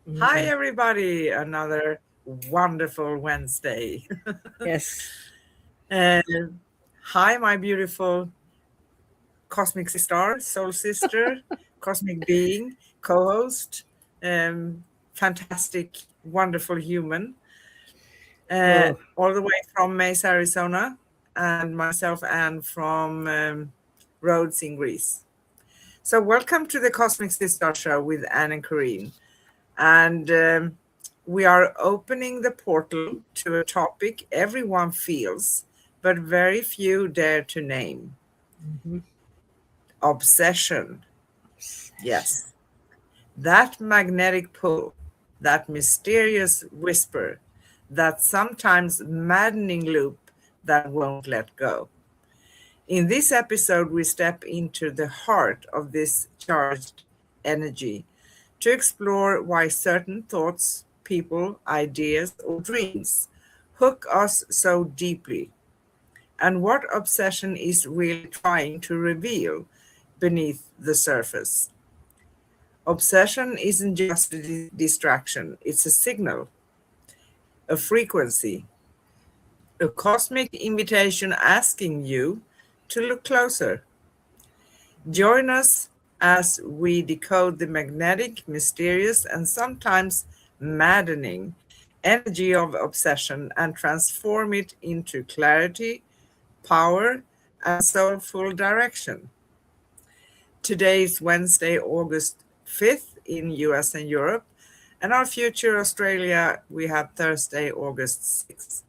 Hi, Mm. everybody. Another wonderful Wednesday. Yes. Uh, Hi, my beautiful cosmic star, soul sister, cosmic being, co host, fantastic, wonderful human, Oh, all the way from Mesa, Arizona, and myself, Anne, from Rhodes in Greece. So, welcome to the Cosmic Sister Show with Anne and Corrine. And we are opening the portal to a topic everyone feels, but very few dare to name: mhm. obsession. Obsession. Yes, that magnetic pull, that mysterious whisper, that sometimes maddening loop that won't let go. In this episode, we step into the heart of this charged energy to explore why certain thoughts, people, ideas, or dreams hook us so deeply, and what obsession is really trying to reveal beneath the surface. Obsession isn't just a distraction, it's a signal, a frequency, a cosmic invitation asking you to look closer. Join us as we decode the magnetic, mysterious, and sometimes maddening energy of obsession and transform it into clarity, power, and soulful direction. Today is Wednesday, August 5th in US and Europe, and our future Australia, we have Thursday, August 6th.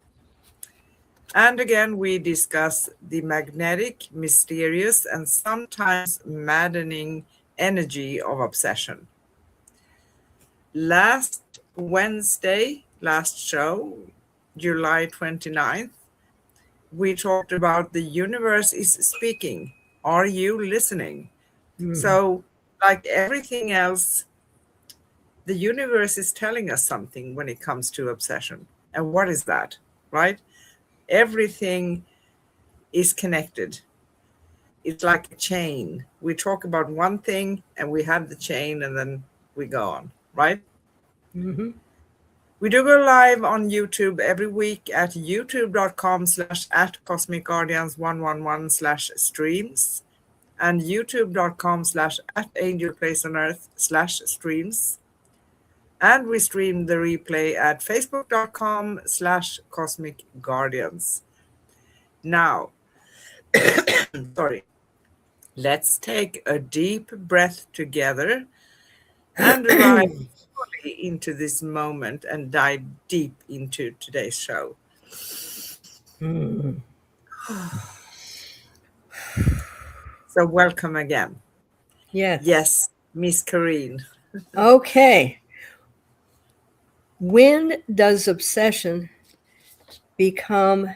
And again, we discuss the magnetic, mysterious, and sometimes maddening energy of obsession. Last Wednesday, last show, July 29th, we talked about the universe is speaking. Are you listening? Mhm. So, like everything else, the universe is telling us something when it comes to obsession. And what is that, right? Everything is connected. It's like a chain. We talk about one thing and we have the chain and then we go on, right? Mhm. We do go live on YouTube every week at youtube.com/ at Cosmic Guardians 111 slash streams and youtube.com/ at Angel Place on Earth slash streams. And we stream the replay at facebook.com/ Cosmic Guardians. Now, sorry, let's take a deep breath together and arrive fully into this moment and dive deep into today's show. Mhm. So, welcome again. Yes. Yes, Miss Kareen. Okay. When does obsession become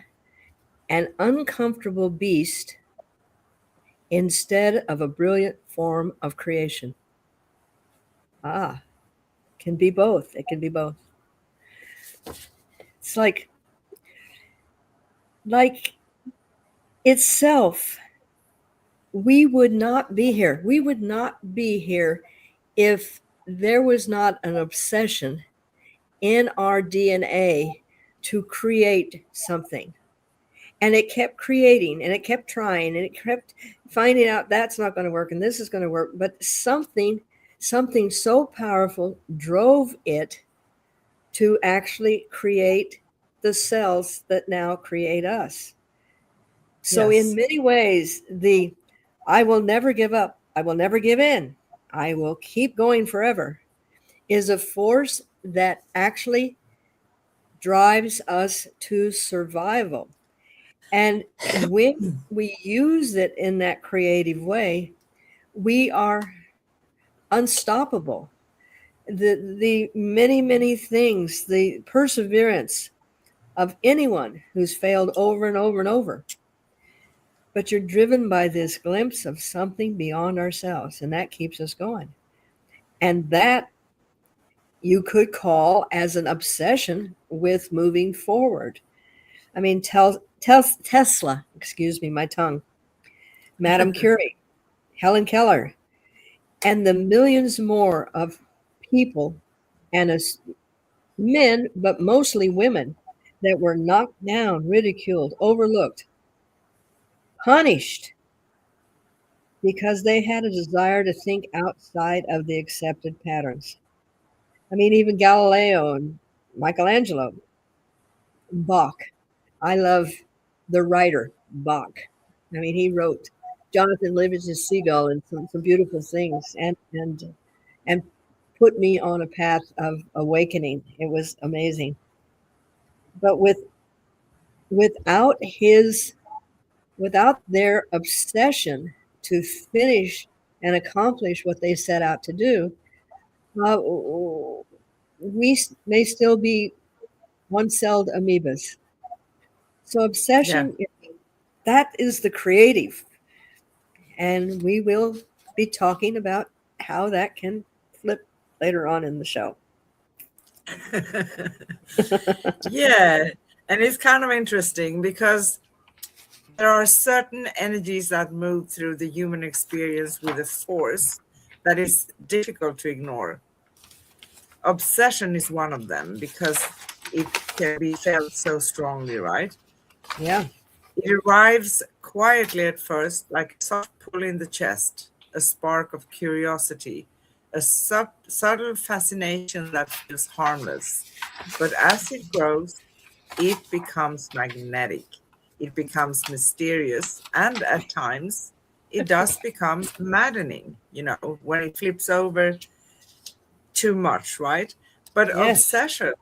an uncomfortable beast instead of a brilliant form of creation? Ah, can be both. It can be both. It's like itself, we would not be here. We would not be here if there was not an obsession in our DNA to create something. And it kept creating and it kept trying and it kept finding out that's not going to work and this is going to work. But something so powerful drove it to actually create the cells that now create us. So, in Yes, many ways, the I will never give up, I will never give in, I will keep going forever is a force that actually drives us to survival. And when we use it in that creative way, we are unstoppable. The many things, the perseverance of anyone who's failed over and over and over, but you're driven by this glimpse of something beyond ourselves, and that keeps us going. And that you could call as an obsession with moving forward. I mean, Tesla, excuse me, my tongue, Madame Curie, Helen Keller, and the millions more of people and as men, but mostly women, that were knocked down, ridiculed, overlooked, punished because they had a desire to think outside of the accepted patterns. I mean, even Galileo and Michelangelo, Bach. I love the writer Bach. I mean, he wrote Jonathan Livingston Seagull and some beautiful things, and put me on a path of awakening. It was amazing. But without his without their obsession to finish and accomplish what they set out to do, uh, we may still be one-celled amoebas. So Yeah. obsession, that is the creative, and we will be talking about how that can flip later on in the show. Yeah. And it's kind of interesting because there are certain energies that move through the human experience with a force that is difficult to ignore. Obsession is one of them because it can be felt so strongly, right? Yeah. It arrives quietly at first, like a soft pull in the chest, a spark of curiosity, a subtle fascination that feels harmless. But as it grows, it becomes magnetic, it becomes mysterious, and at times it does become maddening, when it flips over too much, right? But Yes. obsession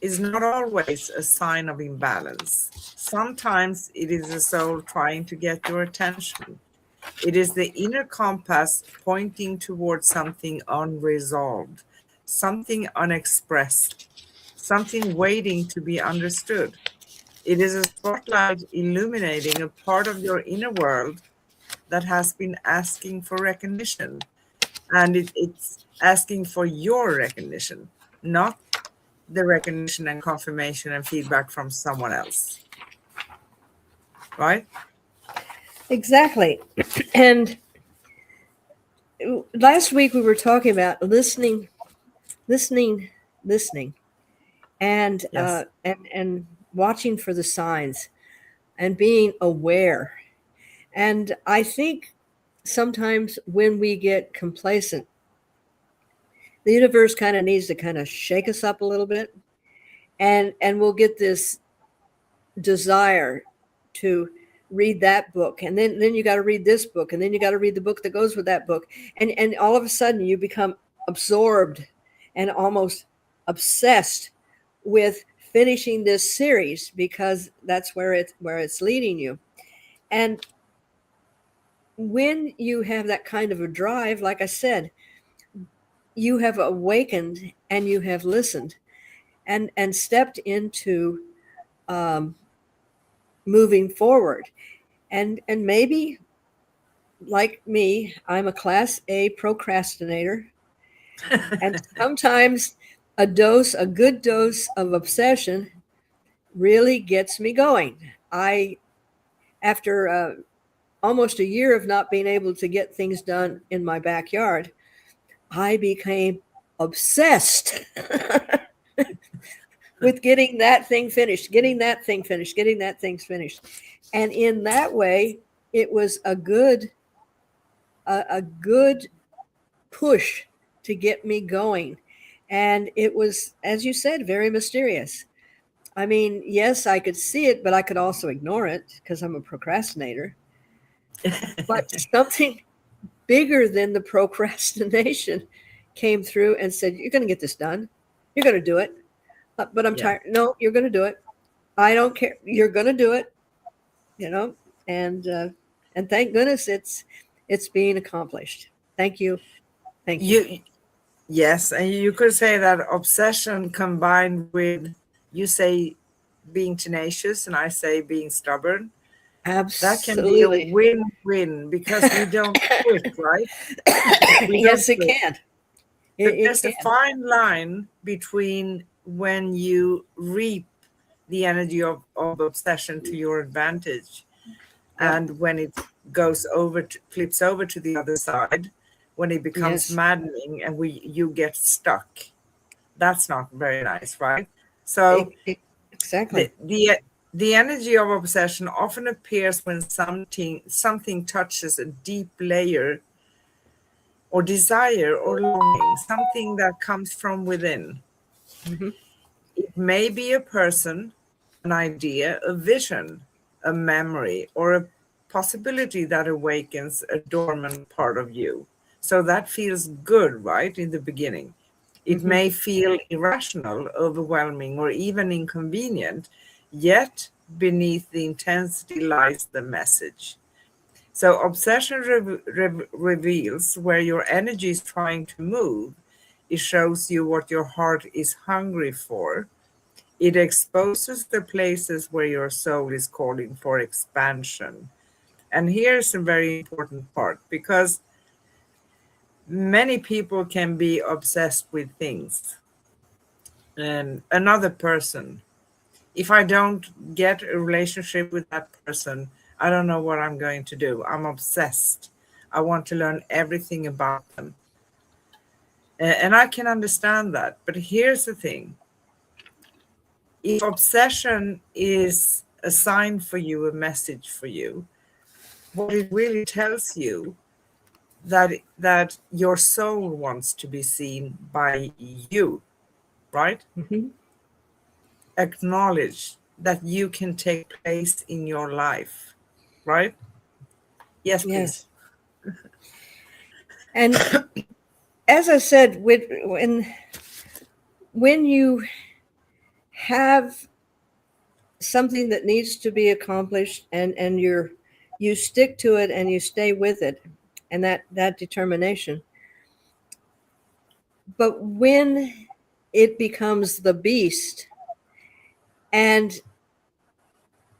is not always a sign of imbalance. Sometimes it is the soul trying to get your attention. It is the inner compass pointing towards something unresolved, something unexpressed, something waiting to be understood. It is a spotlight illuminating a part of your inner world that has been asking for recognition. And it's asking for your recognition, not the recognition and confirmation and feedback from someone else, right? Exactly. And last week we were talking about listening, listening, listening, Yes. and watching for the signs and being aware. And I think sometimes when we get complacent, the universe kind of needs to kind of shake us up a little bit, and we'll get this desire to read that book, and then you got to read this book, and then you got to read the book that goes with that book, and all of a sudden you become absorbed and almost obsessed with finishing this series because that's where it's leading you. And when you have that kind of a drive, like I said, you have awakened and you have listened and stepped into um, moving forward. And maybe, like me, I'm a class A procrastinator, and sometimes a good dose of obsession really gets me going. I After almost a year of not being able to get things done in my backyard, I became obsessed with getting that thing finished, getting that thing finished, getting that thing finished. And in that way, it was a good push to get me going. And it was, as you said, very mysterious. I mean, yes, I could see it, but I could also ignore it because I'm a procrastinator. But something bigger than the procrastination came through and said, "You're going to get this done. You're going to do it." But I'm Yeah. tired. No, you're going to do it. I don't care. You're going to do it. You know, and uh, and thank goodness it's being accomplished. Thank you. Thank you. You yes, and you could say that obsession combined with, you say, being tenacious and I say being stubborn, that can be a Absolutely. win-win because we don't quit, right? We don't Yes, it quit. can. But It there's a can. fine line between when you reap the energy of obsession to your advantage Yep. and when it flips over to the other side, when it becomes Yes. maddening and you get stuck. That's not very nice, right? So the Exactly. the the energy of obsession often appears when something touches a deep layer or desire or longing, something that comes from within. Hmm. It may be a person, an idea, a vision, a memory, or a possibility that awakens a dormant part of you. So that feels good, right, in the beginning. It Hmm. may feel irrational, overwhelming, or even inconvenient, yet beneath the intensity lies the message. So, obsession reveals where your energy is trying to move. It shows you what your heart is hungry for. It exposes the places where your soul is calling for expansion. And here's a very important part because many people can be obsessed with things and another person. If I don't get a relationship with that person, I don't know what I'm going to do. I'm obsessed. I want to learn everything about them. And I can understand that. But here's the thing, if obsession is a sign for you, a message for you, what it really tells you that your soul wants to be seen by you, right? Hmm. Acknowledge that you can take place in your life, right? Yes, please. Yes. And as I said, when you have something that needs to be accomplished, and you stick to it and you stay with it, and that determination. But when it becomes the beast, and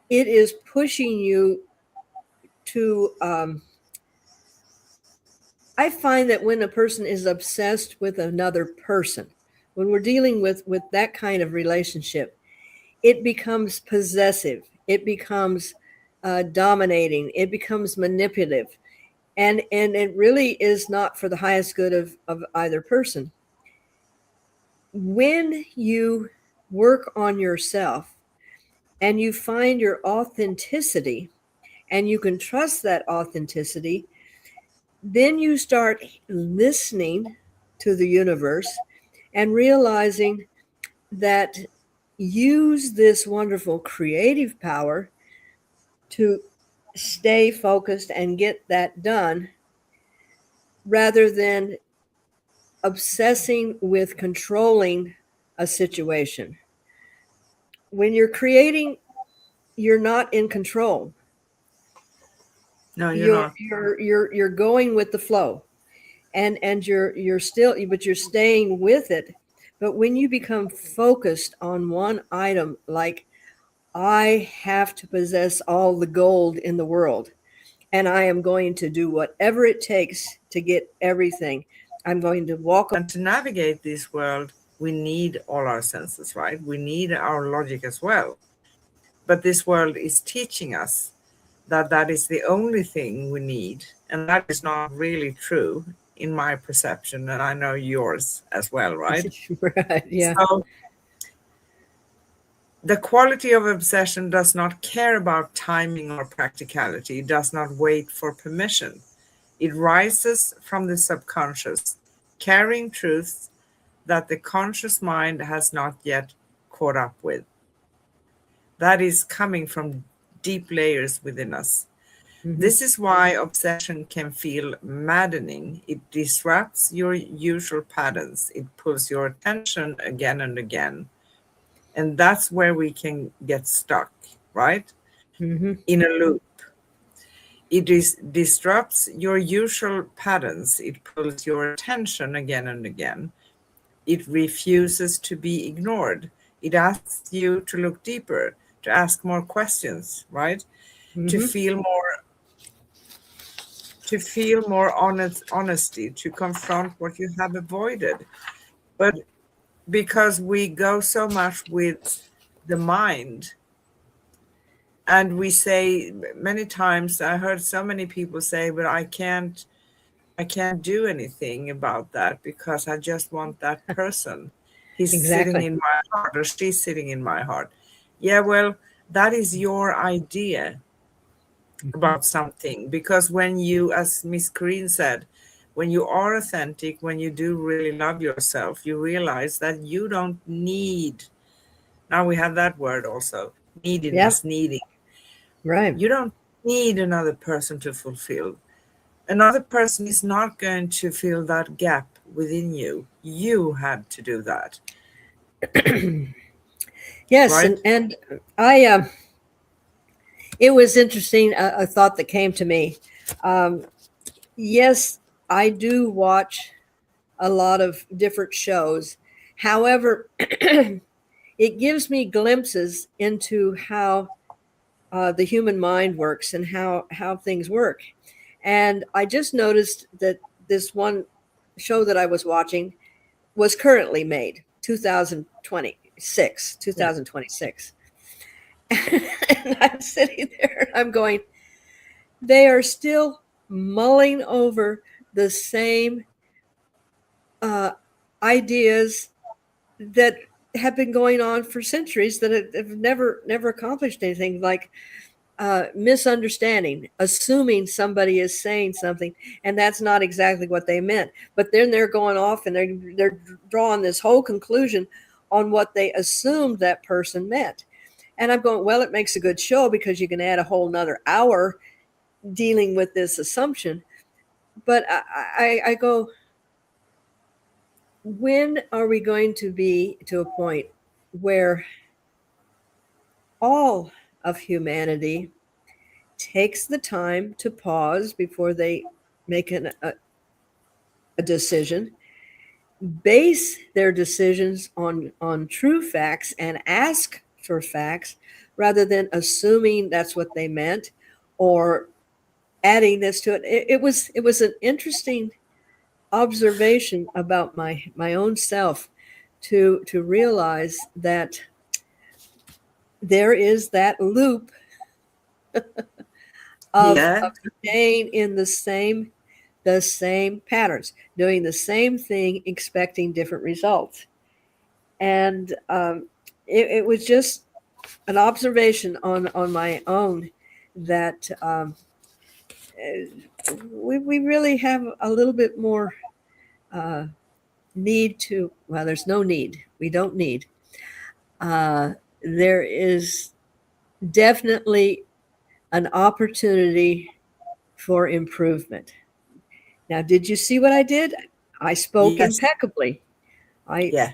it is pushing you to, I find that when a person is obsessed with another person, when we're dealing with that kind of relationship, it becomes possessive, it becomes dominating, it becomes manipulative, and it really is not for the highest good of either person. When you work on yourself and you find your authenticity, and you can trust that authenticity, then you start listening to the universe and realizing that use this wonderful creative power to stay focused and get that done, rather than obsessing with controlling a situation. When you're creating, you're not in control. No, you're You're not. you're going with the flow, and you're still, but you're staying with it. But when you become focused on one item, like, I have to possess all the gold in the world, and I am going to do whatever it takes to get everything. I'm going to walk. And to navigate this world, we need all our senses, right? We need our logic as well. But this world is teaching us that that is the only thing we need. And that is not really true in my perception. And I know yours as well, right? Right, yeah. So the quality of obsession does not care about timing or practicality, it does not wait for permission. It rises from the subconscious, carrying truths that the conscious mind has not yet caught up with. That is coming from deep layers within us. Hmm. This is why obsession can feel maddening. It disrupts your usual patterns, it pulls your attention again and again. And that's where we can get stuck, right? Hmm. In a loop. It disrupts your usual patterns, it pulls your attention again and again. It refuses to be ignored. It asks you to look deeper, to ask more questions, right? To Hmm. feel more to feel more honesty, to confront what you have avoided. But because we go so much with the mind, and we say many times, I heard so many people say, but I can't do anything about that because I just want that person. He's sitting Exactly. in my heart, or she's sitting in my heart. Yeah, well, that is your idea Mhm. about something. Because when you, as Miss Green said, when you are authentic, when you do really love yourself, you realize that you don't need, now we have that word also, Yep. neediness, needing. Right. You don't need another person to fulfill. Another person is not going to fill that gap within you. You had to do that, Yes, right? and I it was interesting, a thought that came to me. Um, yes, I do watch a lot of different shows. However, it gives me glimpses into how the human mind works and how things work. And I just noticed that this one show that I was watching was currently made, 2026, Yeah. 2026. And I'm sitting there and I'm going, they are still mulling over the same uh, ideas that have been going on for centuries that have never accomplished anything, like misunderstanding, assuming somebody is saying something and that's not exactly what they meant, but then they're going off and they're drawing this whole conclusion on what they assumed that person meant. And I'm going, well, it makes a good show because you can add a whole nother hour dealing with this assumption. But I go, when are we going to be to a point where all of humanity takes the time to pause before they make a decision, base their decisions on true facts, and ask for facts rather than assuming that's what they meant or adding this to it? It was an interesting observation about my own self to realize that there is that loop Yeah, of staying in the same patterns, doing the same thing, expecting different results. And it was just an observation on my own that we really have a little bit more uh, need to, well, there's no need. We don't need. Uh, there is definitely an opportunity for improvement. Now, did you see what I did? I spoke yes, impeccably. I yeah.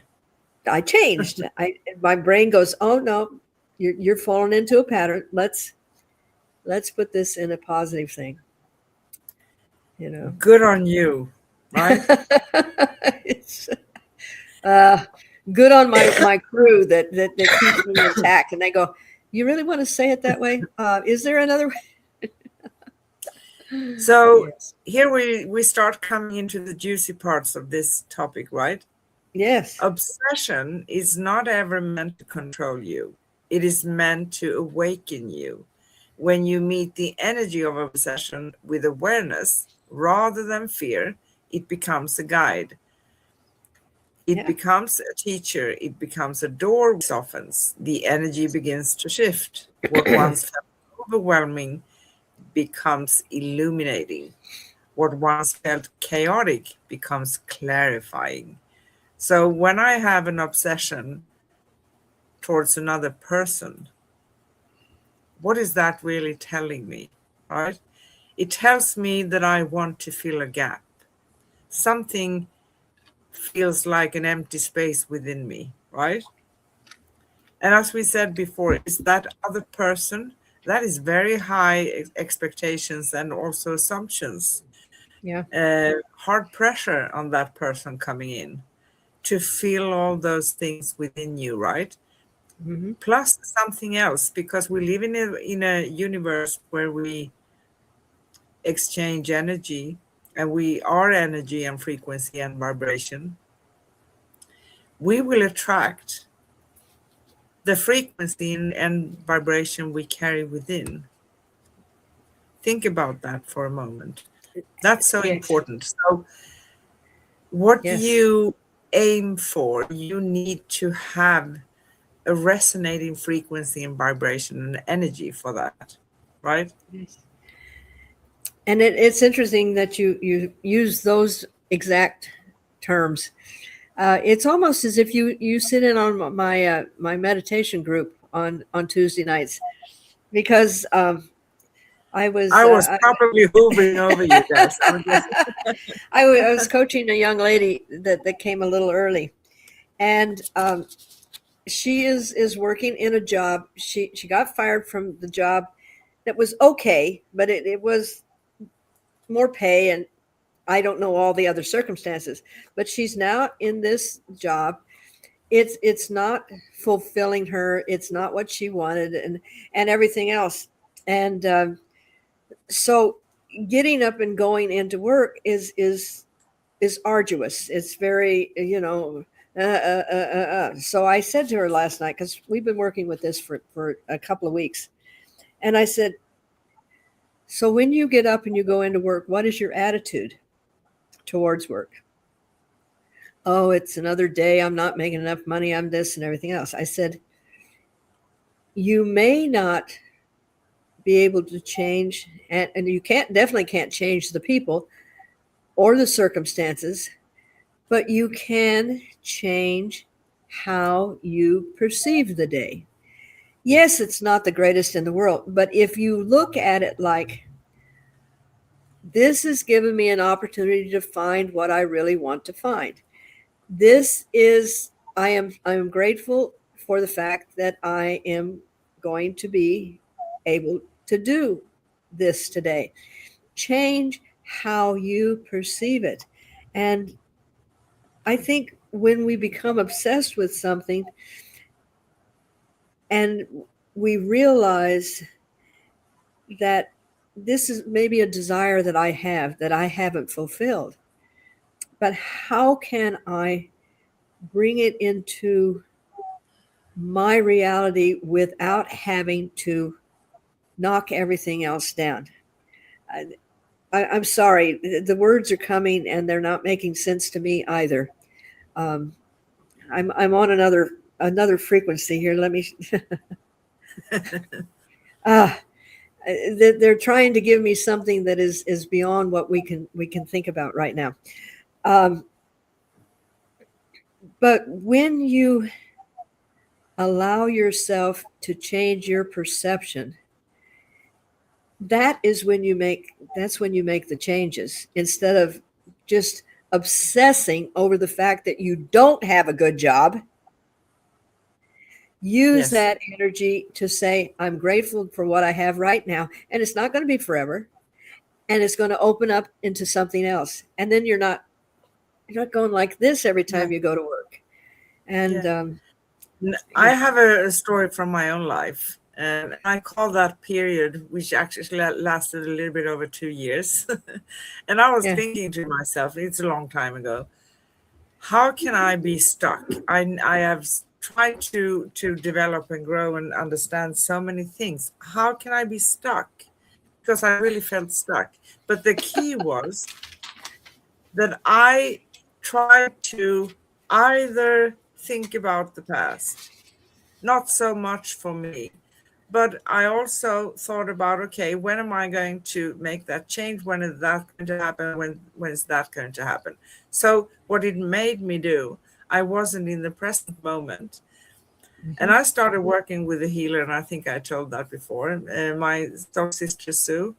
I changed. My brain goes, "Oh no, you're falling into a pattern. Let's put this in a positive thing." You know, Good on you, right? it's uh, good on my crew that keeps me intact. And they go, "You really want to say it that way? Is there another way?" So Yes, here we start coming into the juicy parts of this topic, right? yes, Obsession is not ever meant to control you. It is meant to awaken you. When you meet the energy of obsession with awareness rather than fear, it becomes a guide. It yeah, becomes a teacher. It becomes a door softens. The energy begins to shift. What once felt overwhelming becomes illuminating. What once felt chaotic becomes clarifying. So when I have an obsession towards another person, what is that really telling me? Right? It tells me that I want to fill a gap. Something feels like an empty space within me, right? And as we said before, is that other person that is very high expectations and also assumptions, yeah. hard pressure on that person coming in to feel all those things within you, right? Hmm. Plus something else, because we live in a universe where we exchange energy, and we are energy and frequency and vibration. We will attract the frequency and vibration we carry within. Think about that for a moment. That's so Yes, important. So what yes. you aim for, you need to have a resonating frequency and vibration and energy for that, right? Yes. And it's interesting that you use those exact terms. It's almost as if you sit in on my meditation group on Tuesday nights, because I was I was probably hovering over you guys. I'm just I was coaching a young lady that came a little early, and she is working in a job. She got fired from the job that was okay, but it was more pay, and I don't know all the other circumstances. But she's now in this job. It's not fulfilling her. It's not what she wanted, and everything else. And so getting up and going into work is arduous. It's very, So I said to her last night, because we've been working with this for a couple of weeks, and I said, so when you get up and you go into work, what is your attitude towards work? Oh, it's another day. I'm not making enough money. I'm this and everything else. I said, you may not be able to change, and you definitely can't change the people or the circumstances, but you can change how you perceive the day. Yes, it's not the greatest in the world, but if you look at it like, this has given me an opportunity to find what I really want to find. This is, I am grateful for the fact that I am going to be able to do this today. Change how you perceive it. And I think when we become obsessed with something and we realize that this is maybe a desire that I have that I haven't fulfilled, but how can I bring it into my reality without having to knock everything else down? I, I'm sorry, the words are coming and they're not making sense to me either. Um, I'm on another frequency here. Let me. uh, they're trying to give me something that is beyond what we can think about right now. Um, but when you allow yourself to change your perception, that's when you make the changes, instead of just obsessing over the fact that you don't have a good job. Use yes, that energy to say, I'm grateful for what I have right now, and it's not going to be forever, and it's going to open up into something else, and then you're not going like this every yeah, time you go to work. And yeah. I yeah, have a story from my own life, and I call that period, which actually lasted a little bit over 2 years. And I was yeah, thinking to myself, it's a long time ago, how can I be stuck? I have tried to develop and grow and understand so many things. How can I be stuck? Because I really felt stuck. But the key was that I tried to either think about the past, not so much for me, but I also thought about, okay, when am I going to make that change? When is that going to happen? When is that going to happen? So what it made me do, I wasn't in the present moment. And mhm, I started working with a healer, and I think I told that before. My stock sister Sue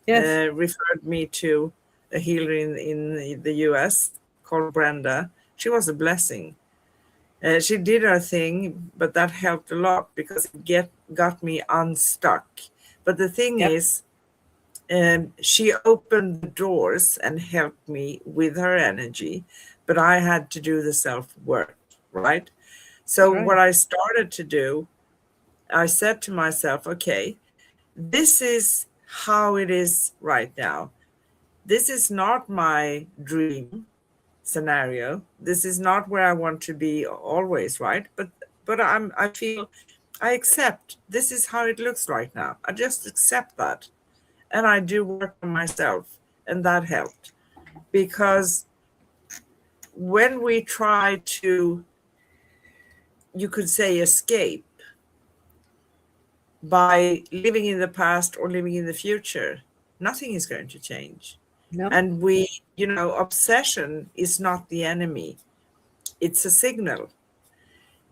yes, referred me to a healer in the US called Brenda. She was a blessing. She did her thing, but that helped a lot because it got me unstuck. But the thing yep, is, she opened the doors and helped me with her energy, but I had to do the self work, right? that's So right, what I started to do, I said to myself, okay, this is how it is right now. This is not my dream scenario. This is not where I want to be always, right? But I feel I accept this is how it looks right now. I just accept that. And I do work on myself. And that helped. Because when we try to, you could say, escape by living in the past or living in the future, nothing is going to change. No. And obsession is not the enemy, it's a signal,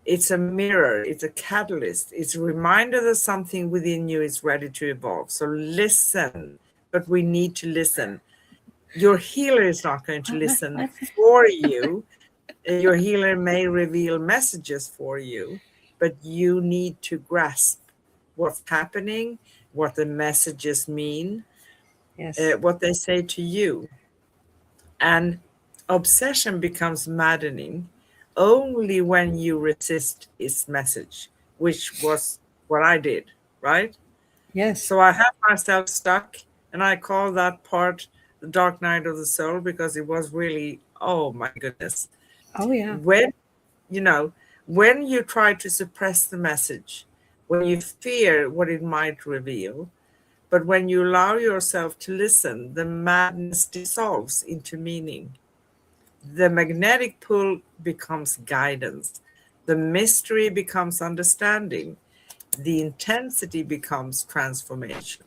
it's a mirror, it's a catalyst, it's a reminder that something within you is ready to evolve. So listen, but we need to listen. Your healer is not going to listen for you. Your healer may reveal messages for you, but you need to grasp what's happening, what the messages mean, Yes. what they say to you. And obsession becomes maddening only when you resist its message, which was what I did, right? Yes. So I had myself stuck, and I call that part the dark night of the soul, because it was really, oh my goodness. Oh yeah. When, you know, when you try to suppress the message, when you fear what it might reveal, but when you allow yourself to listen, the madness dissolves into meaning. The magnetic pull becomes guidance. The mystery becomes understanding. The intensity becomes transformation.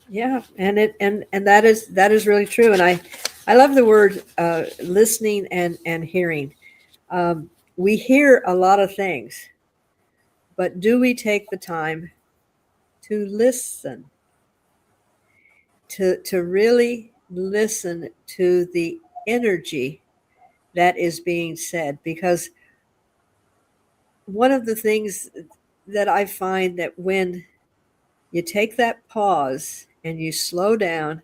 Yeah, and that is really true. And I love the word listening and hearing. We hear a lot of things, but do we take the time to listen, to really listen to the energy that is being said? Because one of the things that I find that when you take that pause and you slow down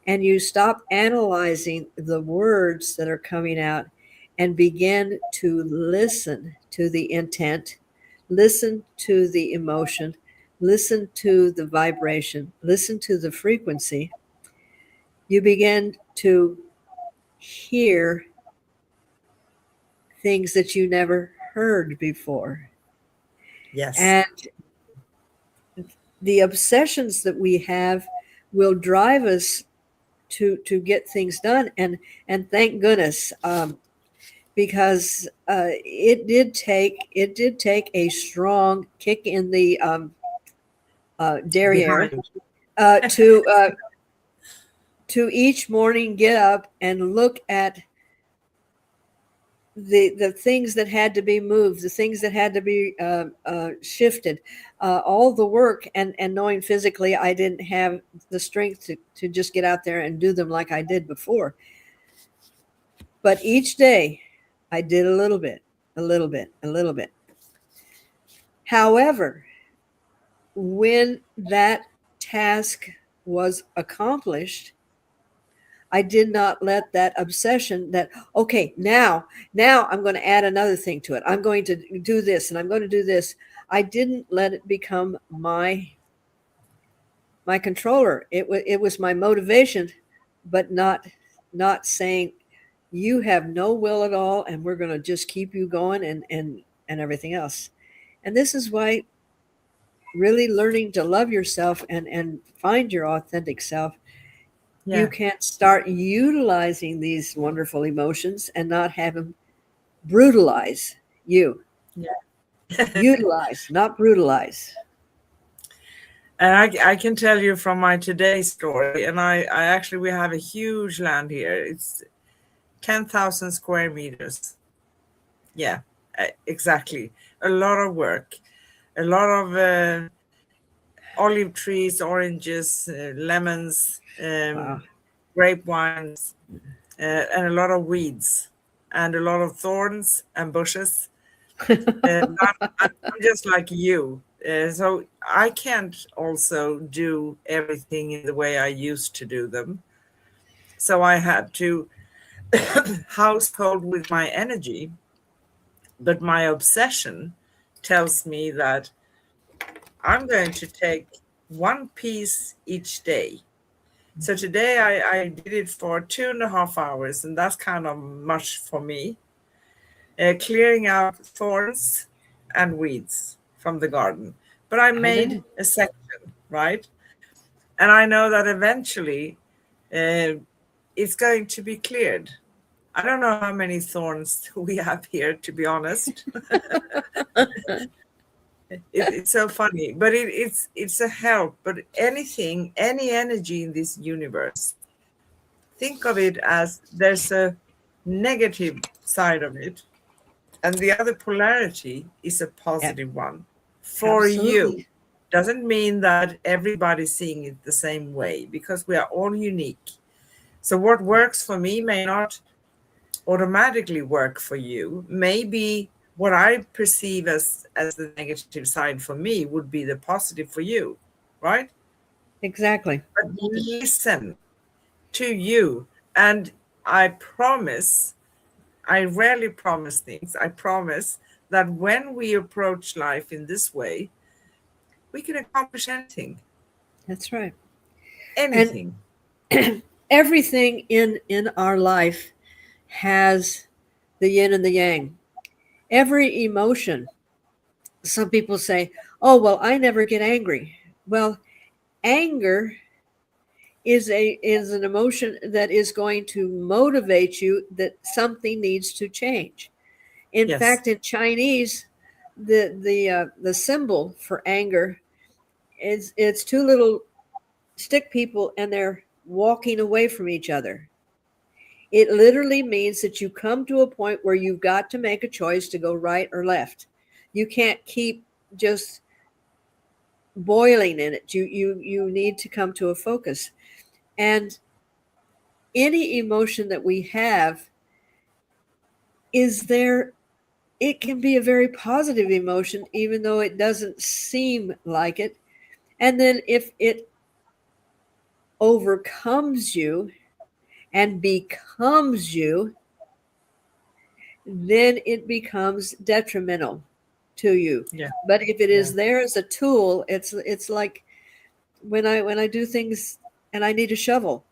and you stop analyzing the words that are coming out and begin to listen to the intent, listen to the emotion, listen to the vibration, listen to the frequency, you begin to hear things that you never heard before. Yes. And the obsessions that we have will drive us to get things done. And thank goodness, because it did take a strong kick in the derriere Behind. uh, to uh, to each morning get up and look at the things that had to be moved, the things that had to be shifted, all the work, and knowing physically I didn't have the strength to just get out there and do them like I did before. But each day I did a little bit, a little bit, a little bit. However, when that task was accomplished, I did not let that obsession that, okay, now I'm going to add another thing to it. I'm going to do this and I'm going to do this. I didn't let it become my controller. It was my motivation, but not saying you have no will at all and we're going to just keep you going and everything else. And this is why really learning to love yourself and find your authentic self, you Yeah. can't start utilizing these wonderful emotions and not have them brutalize you. Yeah. Utilize, not brutalize. And I can tell you from my today's story, and I actually, we have a huge land here. It's 10,000 square meters. Yeah, exactly. A lot of work, a lot of olive trees, oranges, lemons, Wow. grape wines, and a lot of weeds, and a lot of thorns and bushes. I'm just like you. So I can't also do everything in the way I used to do them. So I had to household with my energy, but my obsession tells me that I'm going to take one piece each day. So today I did it for 2.5 hours, and that's kind of much for me. Clearing out thorns and weeds from the garden. But I I made know. a section, right? And I know that eventually uh, it's going to be cleared. I don't know how many thorns we have here, to be honest. It's so funny, but it's a help. But anything, any energy in this universe, think of it as there's a negative side of it, and the other polarity is a Yeah, positive one for you. absolutely. Doesn't mean that everybody's seeing it the same way because we are all unique. So what works for me may not automatically work for you. Maybe what I perceive as the negative side for me would be the positive for you, right? Exactly. But listen to you, and I promise, I rarely promise things. I promise that when we approach life in this way, we can accomplish anything. That's right. And Anything. everything in our life has the yin and the yang. Every emotion. Some people say, "Oh, well, I never get angry." Well, anger is an emotion that is going to motivate you that something needs to change. In Yes. fact, in Chinese, the symbol for anger is it's two little stick people and they're walking away from each other. It literally means that you come to a point where you've got to make a choice to go right or left. You can't keep just boiling in it. You need to come to a focus. And any emotion that we have is there, it can be a very positive emotion even though it doesn't seem like it. And then if it overcomes you and becomes you, then it becomes detrimental to you. Yeah. But if it Yeah. is there as a tool, it's like when I do things and I need a shovel.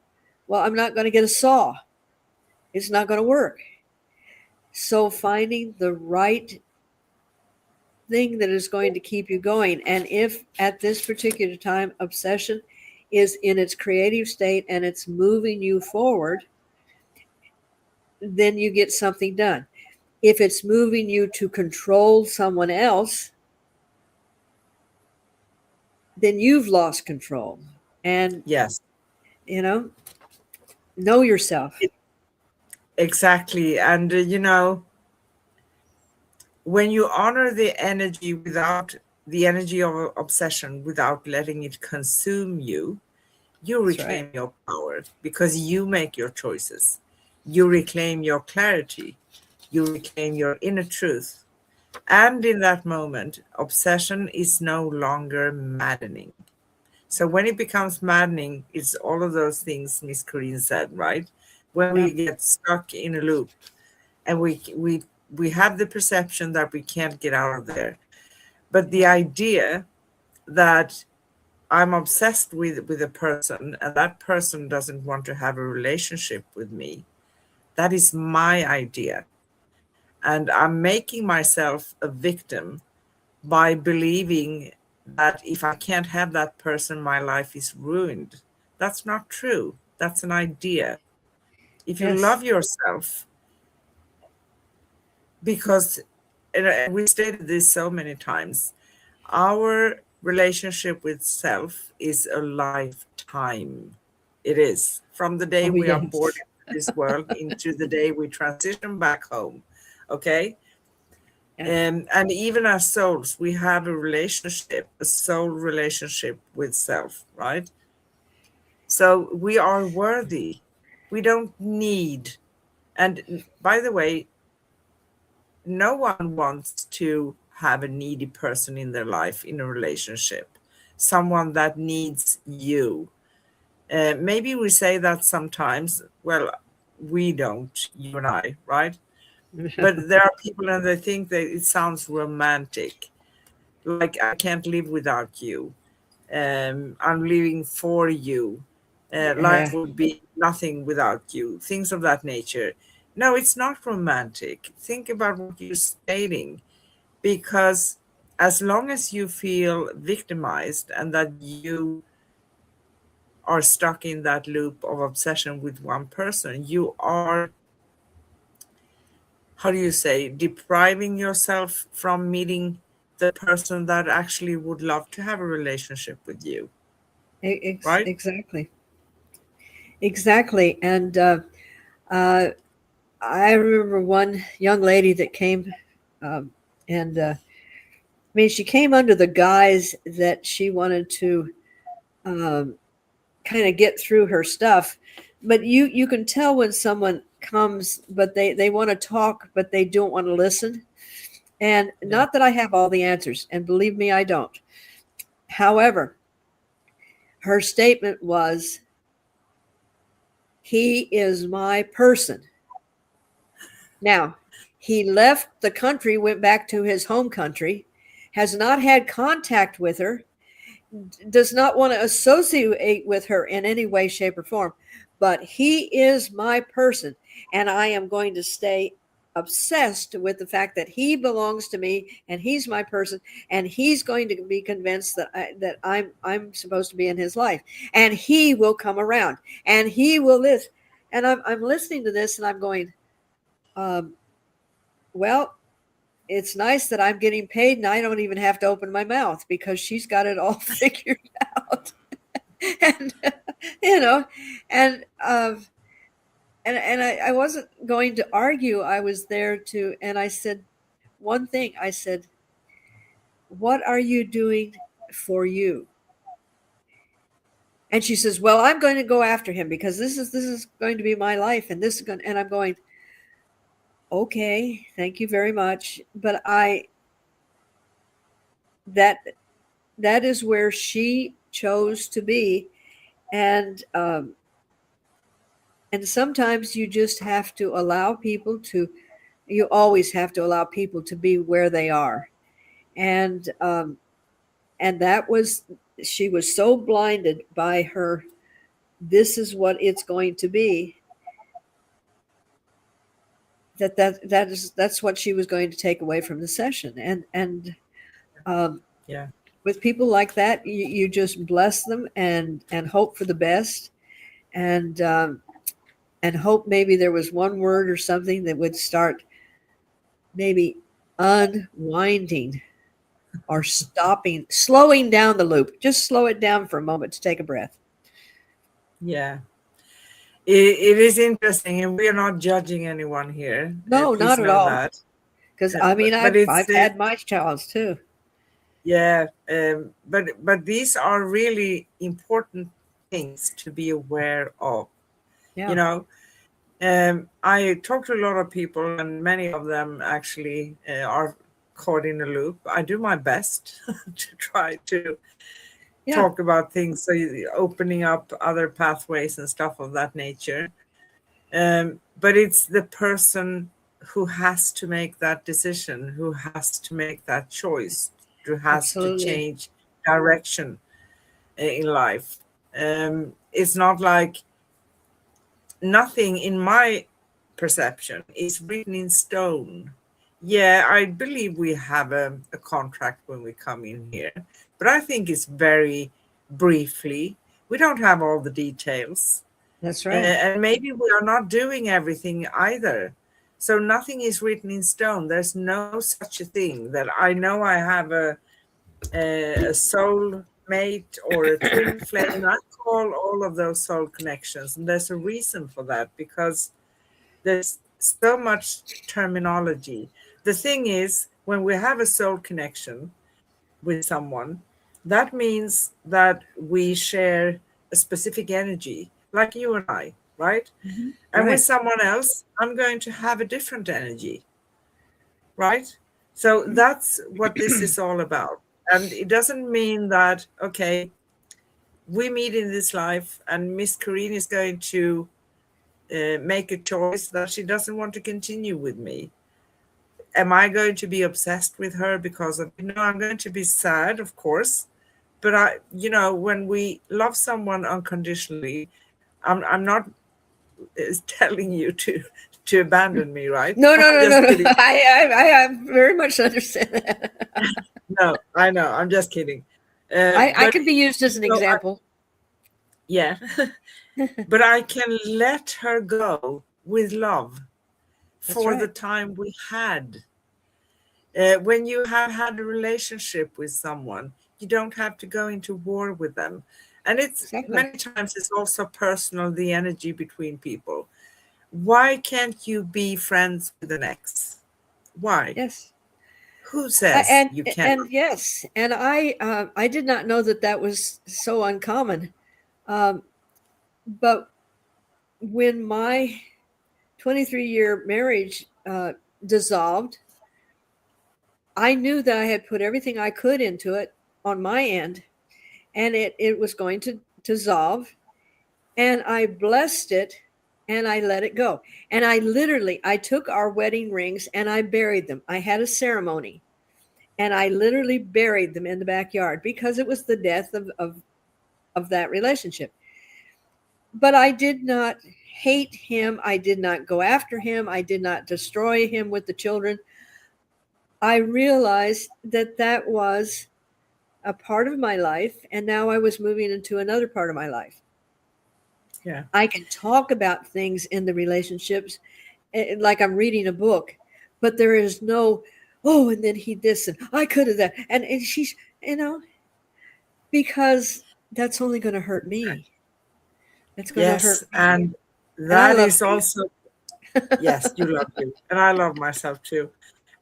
Well, I'm not going to get a saw. It's not going to work. So finding the right thing that is going to keep you going, and if at this particular time obsession is in its creative state and it's moving you forward, then you get something done. If it's moving you to control someone else, then you've lost control. And, Yes. you know yourself. Exactly. And when you honor the energy without the energy of obsession without letting it consume you, you That's right. reclaim your power because you make your choices. You reclaim your clarity. You reclaim your inner truth. And in that moment, obsession is no longer maddening. So when it becomes maddening, it's all of those things Miss Corrine said, right? When we Yep. get stuck in a loop and we have the perception that we can't get out of there. But the Yep. idea that I'm obsessed with a person and that person doesn't want to have a relationship with me, that is my idea. And I'm making myself a victim by believing that if I can't have that person, my life is ruined. That's not true. That's an idea. If you Yes. love yourself, because and we stated this so many times, our relationship with self is a lifetime. It is from the day Oh, we are born yes. into this world into the day we transition back home. Okay. Yeah. And even as souls, we have a relationship, a soul relationship with self, right? So we are worthy. We don't need, and by the way, no one wants to have a needy person in their life in a relationship, someone that needs you. Maybe we say that sometimes. Well, we don't, you and I, right? But there are people and they think that it sounds romantic, like I can't live without you. I'm living for you. Life Yeah. would be nothing without you. Things of that nature. No, it's not romantic. Think about what you're stating, because as long as you feel victimized and that you are stuck in that loop of obsession with one person, you are how do you say, depriving yourself from meeting the person that actually would love to have a relationship with you, right? Exactly. Exactly. And uh, I remember one young lady that came, and I mean, she came under the guise that she wanted to um, kind of get through her stuff. But you can tell when someone comes, but they want to talk, but they don't want to listen. And Yeah, not that I have all the answers, and believe me, I don't. However, her statement was, "He is my person." Now, he left the country, went back to his home country, has not had contact with her, does not want to associate with her in any way, shape, or form. But he is my person, and I am going to stay obsessed with the fact that he belongs to me and he's my person, and he's going to be convinced that I'm supposed to be in his life, and he will come around and he will this. And I'm listening to this and I'm going, um, well, it's nice that I'm getting paid and I don't even have to open my mouth because she's got it all figured out. And you know, and I wasn't going to argue. I was there to, and I said one thing. I said, "What are you doing for you?" And she says, "Well, I'm going to go after him because this is going to be my life, and this is going." And I'm going, "Okay, thank you very much," but I that that is where she chose to be, and sometimes you just have to allow people to. You always have to allow people to be where they are, and that was, she was so blinded by her. This is what it's going to be. That's what she was going to take away from the session, um, yeah, with people like that, you just bless them and hope for the best, and and hope maybe there was one word or something that would start maybe unwinding or stopping, slowing down the loop. Just slow it down for a moment to take a breath. yeah. It is interesting, and we are not judging anyone here. No, Please not at know all. that. Because I mean, But it's I've had my challenge too. yeah, but these are really important things to be aware of. You Yeah, know, I talk to a lot of people, and many of them actually are caught in a loop. I do my best to try to yeah, talk about things, so opening up other pathways and stuff of that nature. But it's the person who has to make that decision, who has to make that choice, who has to absolutely. change direction in life. It's not like nothing in my perception is written in stone. Yeah, I believe we have a contract when we come in here, but I think it's very briefly. We don't have all the details. That's right. And maybe we are not doing everything either. So nothing is written in stone. There's no such a thing that I know I have a soul mate or a twin flame. I call all of those soul connections. And there's a reason for that because there's so much terminology. The thing is, when we have a soul connection with someone, that means that we share a specific energy, like you and I, right? Hmm. And with Right. someone else, I'm going to have a different energy, right? So that's what this is all about. And it doesn't mean that, okay, we meet in this life and Miss Corrine is going to make a choice that she doesn't want to continue with me. Am I going to be obsessed with her because of, no, I'm going to be sad, of course. But when we love someone unconditionally, I'm not telling you to abandon me, right? No, no, I'm no, no, just no. kidding. I very much understand that. No, I know. I'm just kidding. I But could be used as an example. yeah, but I can let her go with love. That's for the right. time we had. When you have had a relationship with someone, you don't have to go into war with them. And it's Exactly. many times it's also personal, the energy between people. Why can't you be friends with an ex? Why? Yes. Who I, says and you and cannot? yes, and I did not know that that was so uncommon. Um, but when my 23-year marriage dissolved, I knew that I had put everything I could into it on my end, and it was going to dissolve. And I blessed it, and I let it go. And I took our wedding rings and I buried them. I had a ceremony, and I literally buried them in the backyard because it was the death of that relationship. But I did not hate him. I did not go after him. I did not destroy him with the children. I realized that that was a part of my life, and now I was moving into another part of my life. Yeah. I can talk about things in the relationships like I'm reading a book, but there is no, oh, and then he this, and I could have that. And she's, you know, because that's only going to hurt me. That's going to Yes. hurt me. And And I that love is you. also, yes, you love you. And I love myself too.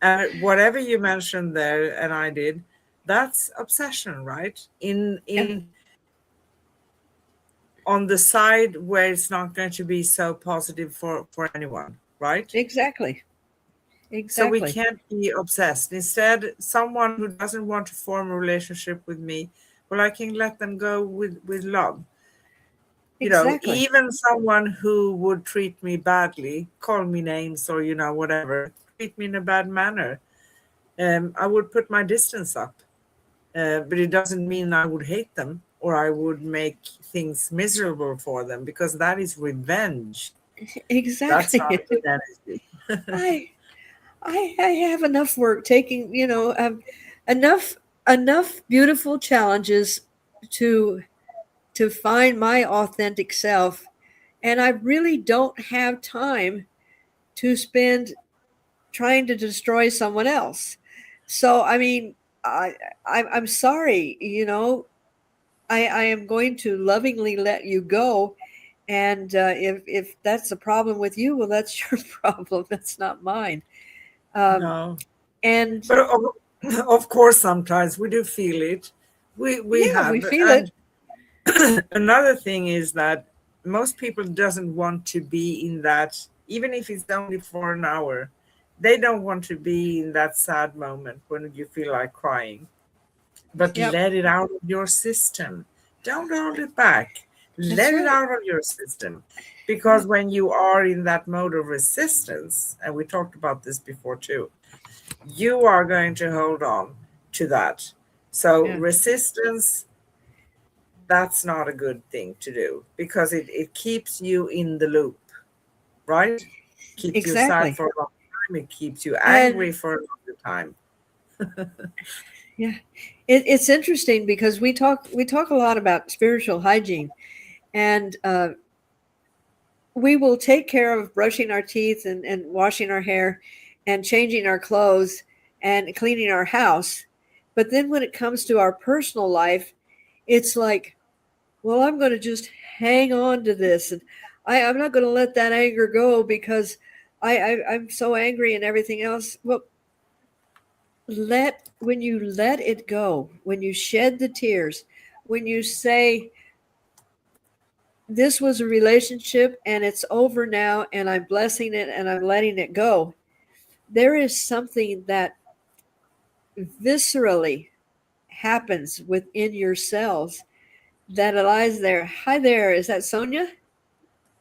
And whatever you mentioned there, and I did, that's obsession, right? Yeah, In on the side where it's not going to be so positive for anyone, right? exactly. So we Exactly. can't be obsessed. Instead, someone who doesn't want to form a relationship with me, well, I can let them go with love. Exactly. Even someone who would treat me badly, call me names or, whatever, treat me in a bad manner, I would put my distance up. But it doesn't mean I would hate them or I would make things miserable for them because that is revenge. That's not a Exactly. good energy. I I have enough work taking, enough enough beautiful challenges to to find my authentic self, and I really don't have time to spend trying to destroy someone else. So I mean, I'm sorry, I am going to lovingly let you go. And if that's a problem with you, well, that's your problem. That's not mine. Um, No. and But of course, sometimes we do feel it. We yeah, we have. feel it. And another thing is that most people doesn't want to be in that, even if it's only for an hour. They don't want to be in that sad moment when you feel like crying. But Yep, let it out of your system. Don't hold it back. that's Let it right. out of your system. Yeah, Because when you are in that mode of resistance, and we talked about this before too, you are going to hold on to that. So, yeah, resistance, that's not a good thing to do because it keeps you in the loop, right? Keeps you sad exactly. for a long time. It keeps you angry And for a longer time. yeah, it's interesting because we talk a lot about spiritual hygiene, and we will take care of brushing our teeth and washing our hair and changing our clothes and cleaning our house. But then when it comes to our personal life, it's like, well, I'm going to just hang on to this, and I'm not going to let that anger go because I'm so angry and everything else. Well, when you let it go, when you shed the tears, when you say, this was a relationship and it's over now, and I'm blessing it and I'm letting it go, there is something that viscerally happens within your cells that lies there. Hi there, is that Sonia?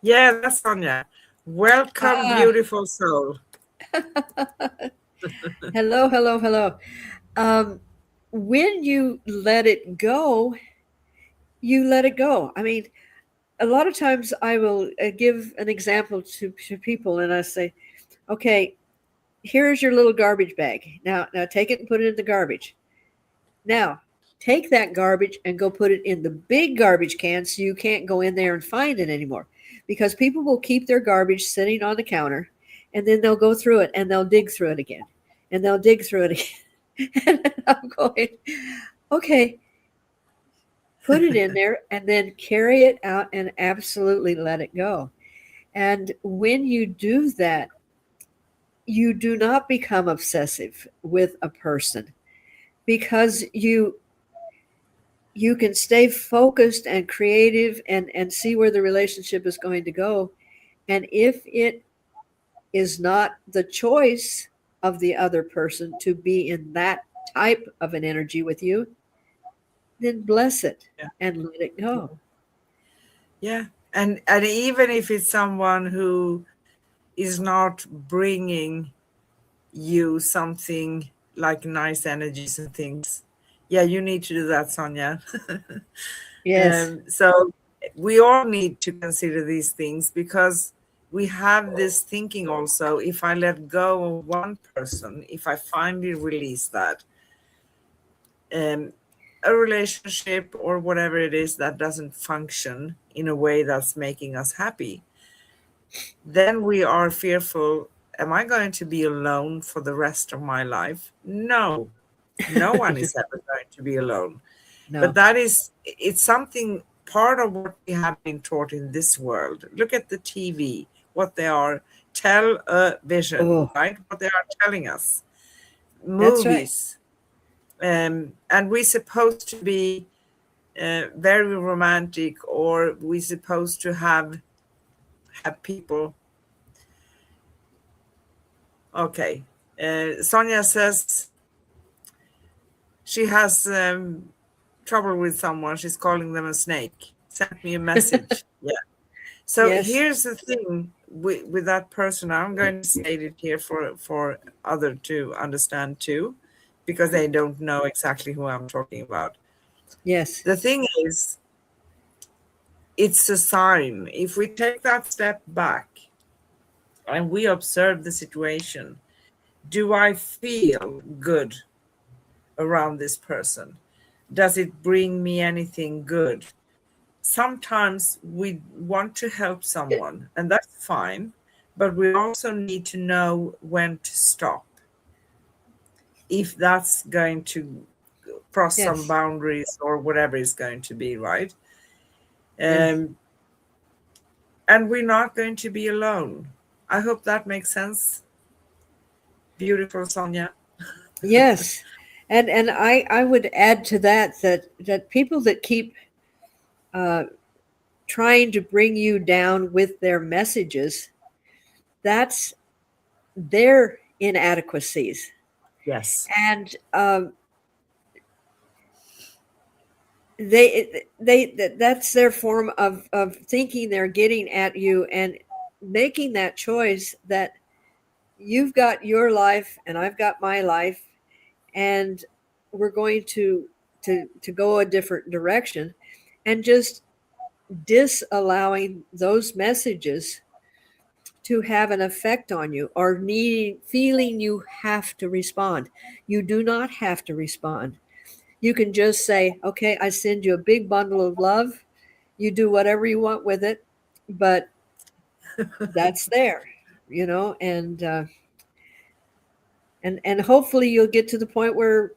Yeah, that's Sonia. Welcome, Ah, beautiful soul. hello, hello, hello. Um, when you let it go, you let it go. I mean, a lot of times I will give an example to people, and I say, okay, here's your little garbage bag. Now take it and put it in the garbage. Now, take that garbage and go put it in the big garbage can so you can't go in there and find it anymore. Because people will keep their garbage sitting on the counter, and then they'll go through it and they'll dig through it again, and they'll dig through it again. And I'm going, okay, put it in there and then carry it out and absolutely let it go. And when you do that, you do not become obsessive with a person, because you can stay focused and creative and see where the relationship is going to go. And if it is not the choice of the other person to be in that type of an energy with you, then bless it Yeah. and let it go. Yeah. And even if it's someone who is not bringing you something like nice energies and things, yeah, you need to do that, Sonia. Yes. So we all need to consider these things, because we have this thinking also: if I let go of one person, if I finally release that, um, a relationship or whatever it is that doesn't function in a way that's making us happy, then we are fearful: am I going to be alone for the rest of my life? No, no one is ever going to be alone. But No. that is, it's something, part of what we have been taught in this world. Look at the TV, what they are, television, Oh, right? What they are telling us, that's right. movies. And we're supposed to be very romantic, or we're supposed to have people. Okay. Sonia says she has trouble with someone. She's calling them a snake. Sent me a message. Yeah. So Yes. here's the thing with that person. I'm going to state it here for other to understand too, because they don't know exactly who I'm talking about. Yes. The thing is, it's a sign. If we take that step back and we observe the situation, do I feel good around this person? Does it bring me anything good? Sometimes we want to help someone, and that's fine, but we also need to know when to stop, if that's going to cross some Yes. boundaries or whatever is going to be, right? Yes. Um, and we're not going to be alone. I hope that makes sense. Beautiful, Sonia. Yes. And I would add to that that people that keep uh, trying to bring you down with their messages, that's their inadequacies. Yes. And that's their form of thinking they're getting at you and making that choice that you've got your life and I've got my life, and we're going to go a different direction, and just disallowing those messages to have an effect on you, or needing feeling you have to respond. You do not have to respond. You can just say, okay, I send you a big bundle of love, you do whatever you want with it, but that's there, and hopefully you'll get to the point where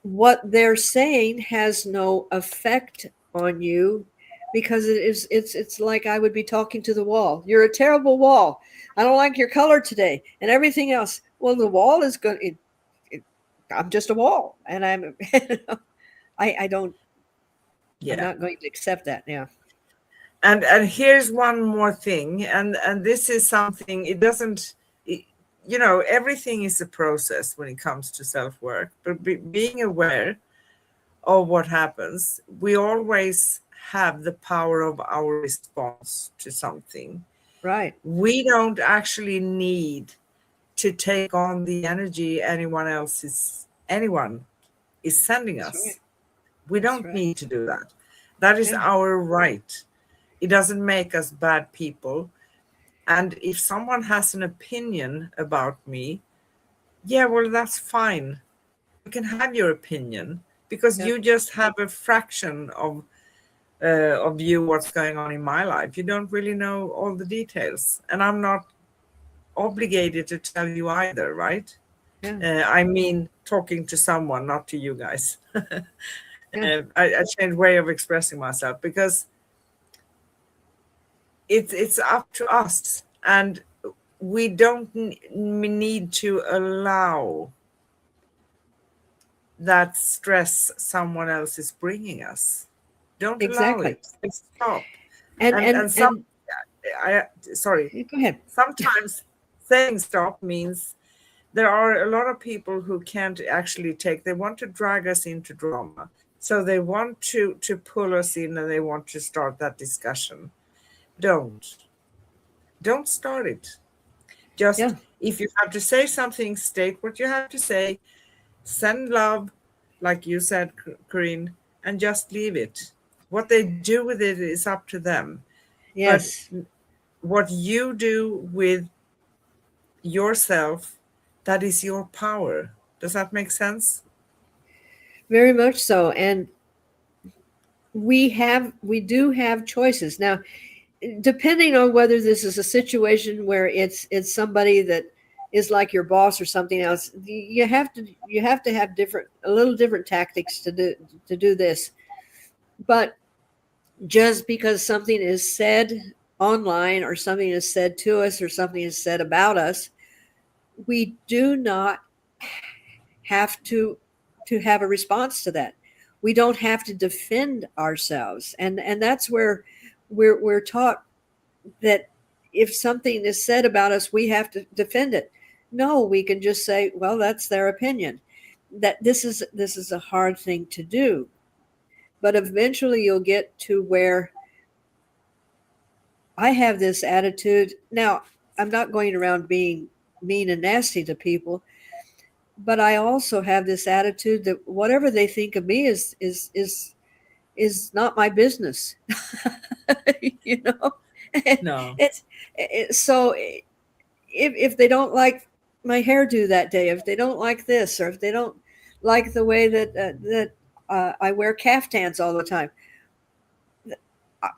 what they're saying has no effect on you, because it's like I would be talking to the wall. You're a terrible wall. I don't like your color today and everything else. Well, the wall is good. I'm just a wall, and I don't. I'm Yeah. not going to accept that. Yeah. And here's one more thing, and this is something, it doesn't it, everything is a process when it comes to self-work, but being aware of what happens, we always have the power of our response to something. Right. We don't actually need to take on the energy anyone is sending That's right. us. We That's don't right. need to do that. That is Yeah. our right. It doesn't make us bad people. And if someone has an opinion about me, yeah, well, that's fine. You can have your opinion, because Yeah. you just have a fraction of you what's going on in my life. You don't really know all the details, and I'm not obligated to tell you either, right? Yeah. I mean, talking to someone, not to you guys. Yeah. I changed way of expressing myself because it's up to us, and we don't need to allow that stress someone else is bringing us. Don't allow Exactly. it. Stop. And And and some, and I sorry. go ahead. Sometimes saying stop means there are a lot of people who can't actually take. They want to drag us into drama, so they want to pull us in, and they want to start that discussion. Don't start it. Just, Yeah. if you have to say something, state what you have to say, send love, like you said, Corinne, and just leave it. What they do with it is up to them. But Yes. what you do with yourself, that is your power. Does that make sense? Very much so. And we do have choices. Now, depending on whether this is a situation where it's somebody that is like your boss or something else, you have to have different a little different tactics to do this. But just because something is said online or something is said to us or something is said about us, we do not have to have a response to that. We don't have to defend ourselves, and that's where we're taught that if something is said about us, we have to defend it. No, we can just say, well, that's their opinion. That this is a hard thing to do, but eventually you'll get to where I have this attitude. Now, I'm not going around being mean and nasty to people, but I also have this attitude that whatever they think of me is not my business. you know, No. so if they don't like my hairdo that day, if they don't like this, or if they don't like the way that I wear caftans all the time, uh,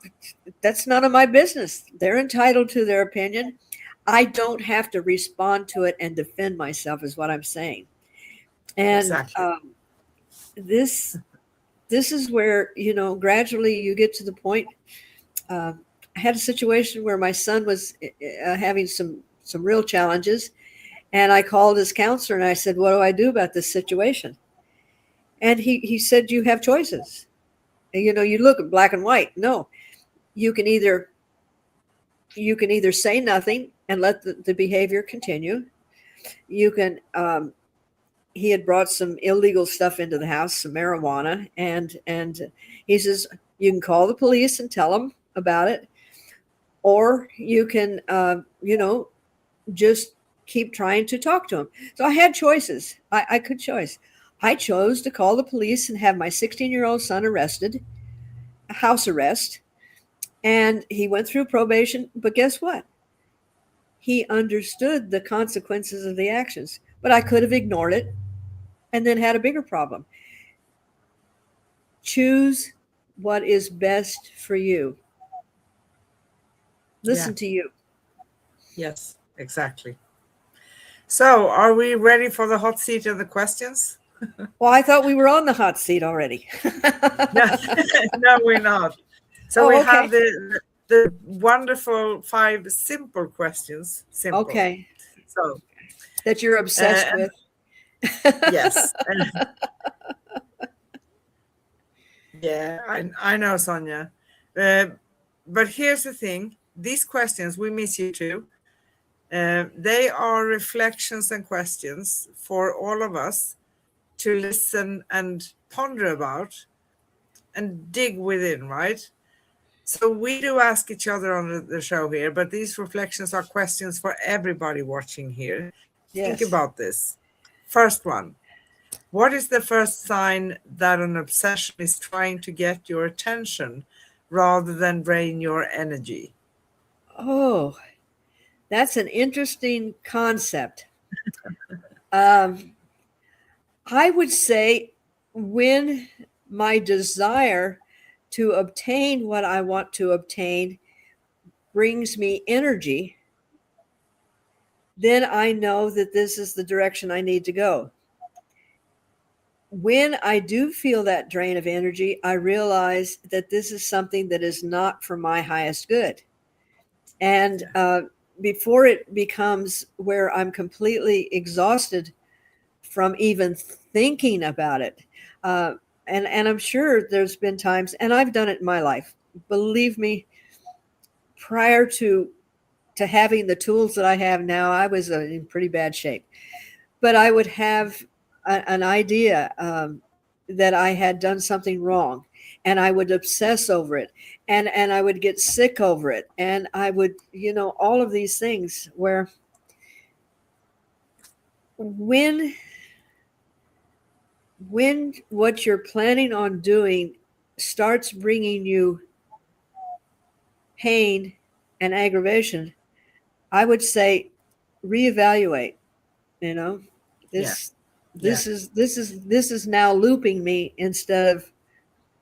that's none of my business. They're entitled to their opinion. I don't have to respond to it and defend myself, is what I'm saying. And Exactly. this this is where gradually you get to the point. Uh, I had a situation where my son was having some real challenges, and I called his counselor and I said, "What do I do about this situation?" And he said, "You have choices. And, you look at black and white. No, you can either say nothing and let the behavior continue. You can he had brought some illegal stuff into the house, some marijuana, and he says you can call the police and tell them about it, or you can just keep trying to talk to him." So I had choices. I could choose. I chose to call the police and have my 16-year-old son arrested, house arrest, and he went through probation. But guess what? He understood the consequences of the actions. But I could have ignored it and then had a bigger problem. Choose what is best for you. Yeah. Listen to you. Yes. Exactly. So, are we ready for the hot seat and the questions? Well, I thought we were on the hot seat already. No, no, we're not. So we Oh, have okay. the wonderful five simple questions. Simple. Okay. So, That you're obsessed and with. yes, yeah, I know, Sonia. Uh, but here's the thing: these questions, we miss you too. They are reflections and questions for all of us to listen and ponder about and dig within, right? So we do ask each other on the show here, but these reflections are questions for everybody watching here. Think Yes. about this. First one: what is the first sign that an obsession is trying to get your attention rather than drain your energy? Oh, that's an interesting concept. Um, I would say when my desire to obtain what I want to obtain brings me energy, then I know that this is the direction I need to go. When I do feel that drain of energy, I realize that this is something that is not for my highest good. And Yeah. before it becomes where I'm completely exhausted from even thinking about it, uh, and I'm sure there's been times, and I've done it in my life. Believe me, prior to having the tools that I have now, I was in pretty bad shape. But I would have an idea that I had done something wrong, and I would obsess over it, and I would get sick over it, and I would, all of these things where when when what you're planning on doing starts bringing you pain and aggravation, I would say reevaluate. You know, Yeah. this Yeah. this is now looping me instead of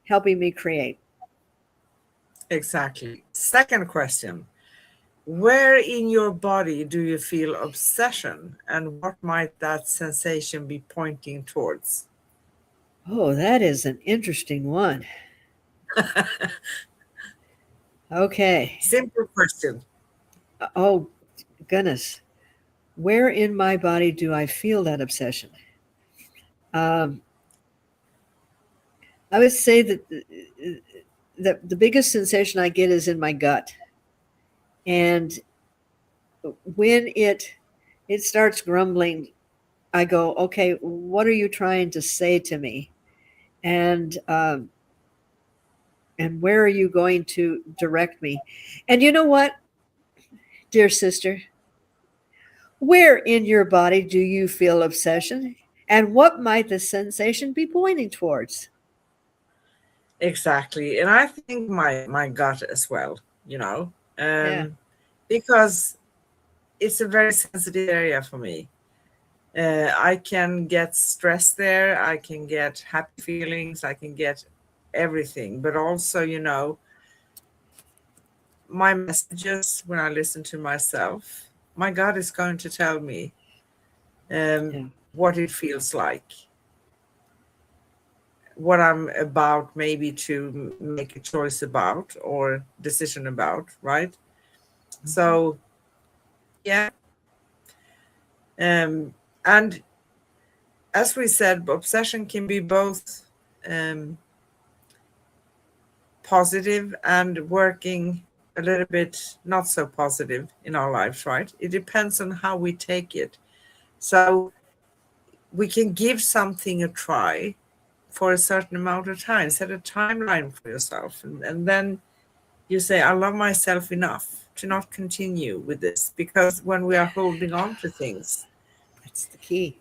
helping me create. Exactly. Second question. Where in your body do you feel obsession, and what might that sensation be pointing towards? Oh, that is an interesting one. Okay. Simple question. Oh, goodness. Where in my body do I feel that obsession? Um, I would say that the biggest sensation I get is in my gut. And when it starts grumbling, I go, okay, what are you trying to say to me? And and where are you going to direct me? And you know what, dear sister, where in your body do you feel obsession? And what might the sensation be pointing towards? Exactly. And I think my gut as well, Yeah. because it's a very sensitive area for me. I can get stressed there, I can get happy feelings, I can get everything. But also, my messages when I listen to myself, my gut is going to tell me Yeah. what it feels like, what I'm about maybe to make a choice about or decision about, right? Mhm. So, yeah. Um, and as we said, obsession can be both um, positive and working a little bit not so positive in our lives, right? It depends on how we take it. So we can give something a try for a certain amount of time, set a timeline for yourself, and then you say, I love myself enough to not continue with this. Because when we are holding on to things, That's the key.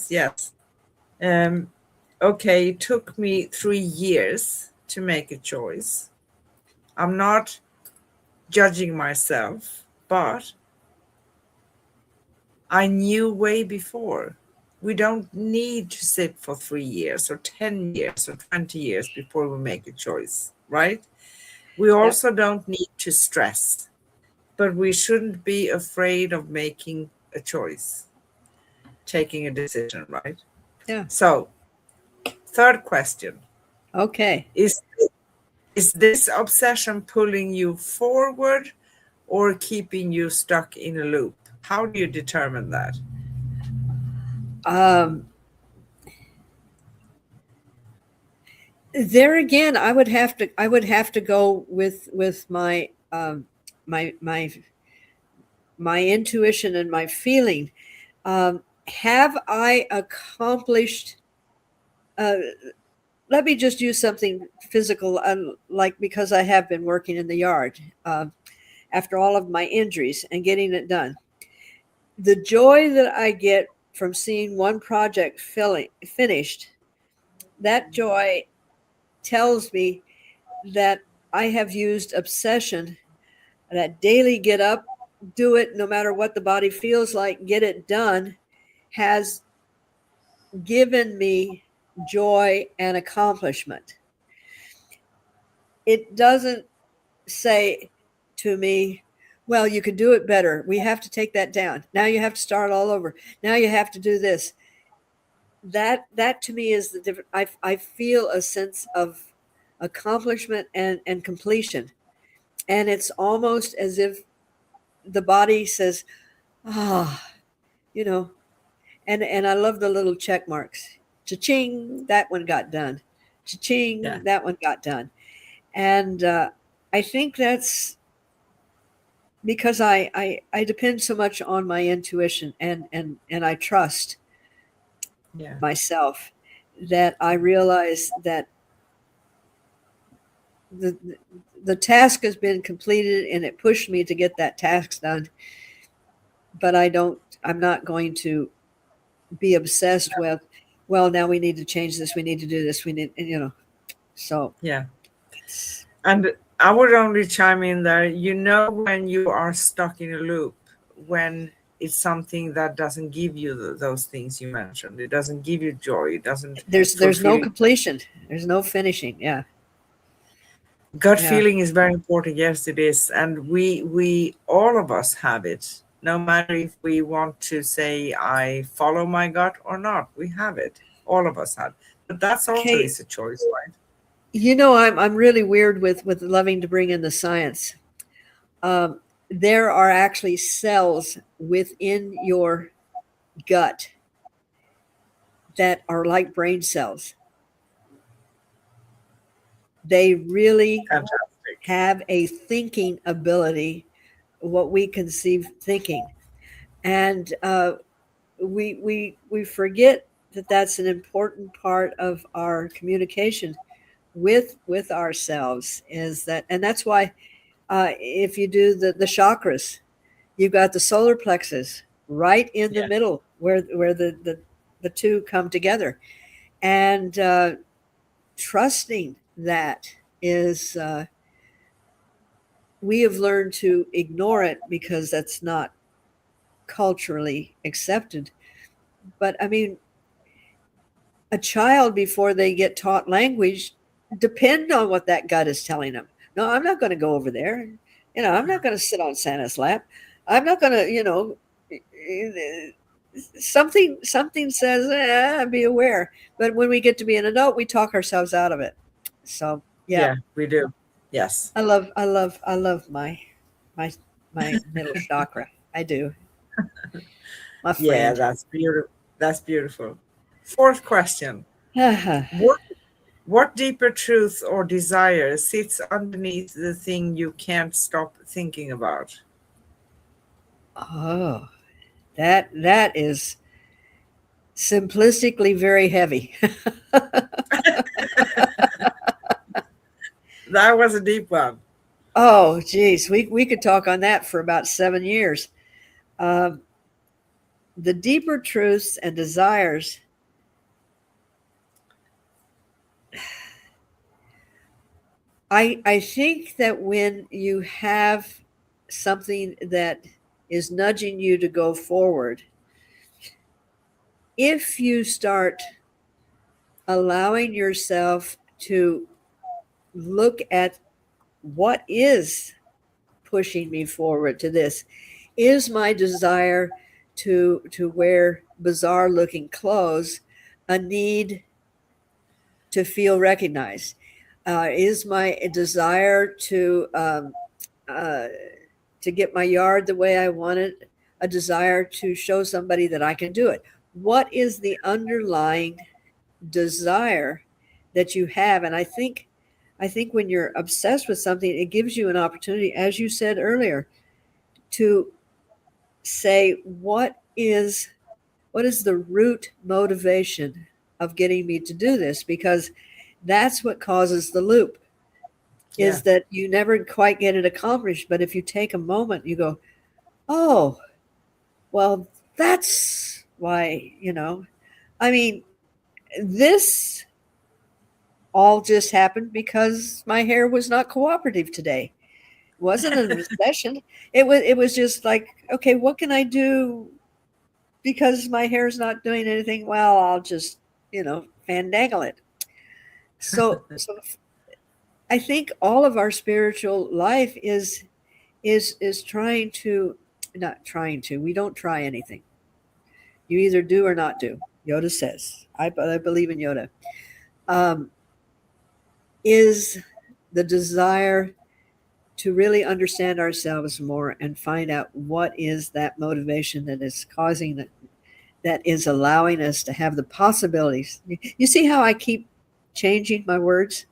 yes. Um, okay, it took me 3 years to make a choice. I'm not judging myself, but I knew way before. We don't need to sit for 3 years or 10 years or 20 years before we make a choice, right? We Yep. also don't need to stress, but we shouldn't be afraid of making a choice, taking a decision, right? Yeah. So, third question Okay. is is this obsession pulling you forward or keeping you stuck in a loop? How do you determine that? Um, there again, I would have to go with my my my intuition and my feeling. Have I accomplished? Uh, Let me just use something physical, like because I have been working in the yard after all of my injuries and getting it done. The joy that I get from seeing one project finished, that joy tells me that I have used obsession, that daily get up, do it no matter what the body feels like, get it done, has given me joy and accomplishment. It doesn't say to me, Well, you could do it better. We have to take that down. Now you have to start all over. Now you have to do this. That to me is the different. I feel a sense of accomplishment and completion, and it's almost as if the body says, ah, you know. And I love the little check marks. Cha-ching, that one got done. Yeah, Cha-ching, that one got done. And I think that's because I depend so much on my intuition and I trust yeah, myself that I realize that the the task has been completed and it pushed me to get that task done. But I'm not going to be obsessed with, well, now we need to change this, we need to do this, we need, so yeah. it's, And I would only chime in there, when you are stuck in a loop, when it's something that doesn't give you those things you mentioned. It doesn't give you joy. It doesn't there's fulfill no you. completion, there's no finishing. Yeah, Gut yeah. feeling is very important. Yes, it is. And we all of us have it. No matter if we want to say, I follow my gut or not, we have it. All of us have. But that's also Okay, is a choice, right? I'm really weird with loving to bring in the science. Um, there are actually cells within your gut that are like brain cells. They really Fantastic. have a thinking ability, what we conceive thinking, and we forget that that's an important part of our communication with ourselves. Is that, and that's why if you do the chakras, you've got the solar plexus right in the Yeah. middle where the two come together, and trusting that is we have learned to ignore it because that's not culturally accepted. But I mean, a child before they get taught language depend on what that gut is telling them. No, I'm not going to go over there. I'm not going to sit on Santa's lap. I'm not going to, something says, be aware. But when we get to be an adult, we talk ourselves out of it. So yeah, Yeah, we do. Yes. I love my my middle chakra. I do, my Yeah, friend. that's beautiful. That's beautiful. Fourth question. What what deeper truth or desire sits underneath the thing you can't stop thinking about? Oh, that is simplistically very heavy. That was a deep one. Oh, geez, we could talk on that for about 7 years. Um, the deeper truths and desires. I think that when you have something that is nudging you to go forward, if you start allowing yourself to look at what is pushing me forward to this, is my desire to wear bizarre looking clothes a need to feel recognized? Is my desire uh, to get my yard the way I want it a desire to show somebody that I can do it? What is the underlying desire that you have? And I think when you're obsessed with something, it gives you an opportunity, as you said earlier, to say what is the root motivation of getting me to do this, because that's what causes the loop, Yeah. is that you never quite get it accomplished. But if you take a moment, you go, oh, well, that's why, I mean, this all just happened because my hair was not cooperative today. It wasn't a recession. It was just like, okay, what can I do because my hair's not doing anything? Well, I'll just, fandangle it. So I think all of our spiritual life is is trying to, not trying to, we don't try anything. You either do or not do. Yoda says, I believe in Yoda. Um, is the desire to really understand ourselves more and find out what is that motivation that is causing that is allowing us to have the possibilities. You see how I keep changing my words?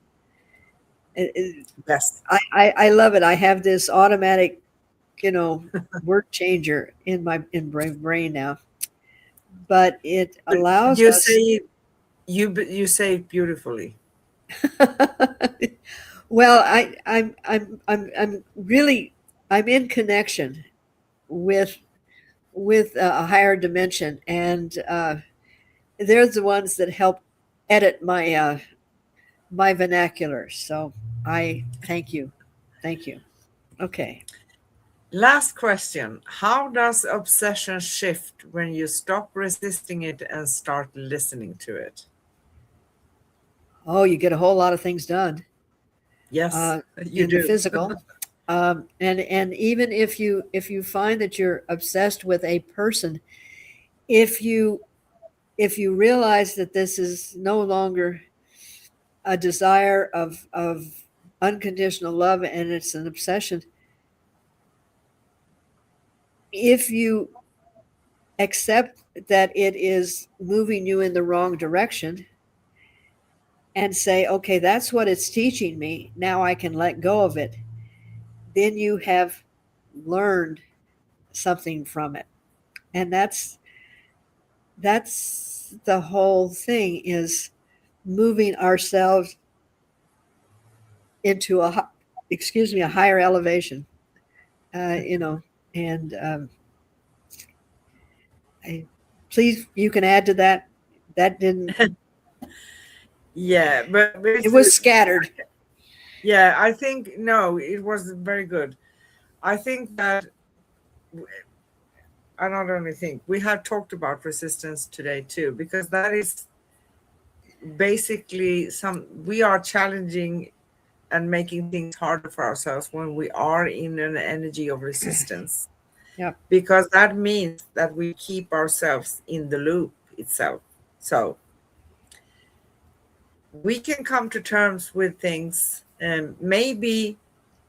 Yes. I love it. I have this automatic, you know, word changer in my in brain now, but it But allows you us. say you say it beautifully. Well, I'm really I'm in connection with a higher dimension, and they're the ones that help edit my vernacular. So I thank you. Okay. Last question. How does obsession shift when you stop resisting it and start listening to it? Oh, you get a whole lot of things done Yes, uh, you in the do. physical, and even if you find that you're obsessed with a person, if you if you realize that this is no longer a desire of unconditional love and it's an obsession, if you accept that it is moving you in the wrong direction and say, okay, that's what it's teaching me, now I can let go of it, then you have learned something from it. And that's the whole thing, is moving ourselves into a excuse me, a higher elevation, you know, and I, please, you can add to that. That didn't. Yeah, but It it's was scattered. yeah, I think no, it was very good. I think that I not only think we have talked about resistance today too, because that is basically some we are challenging and making things harder for ourselves when we are in an energy of resistance, Yep. because that means that we keep ourselves in the loop itself. So we can come to terms with things, maybe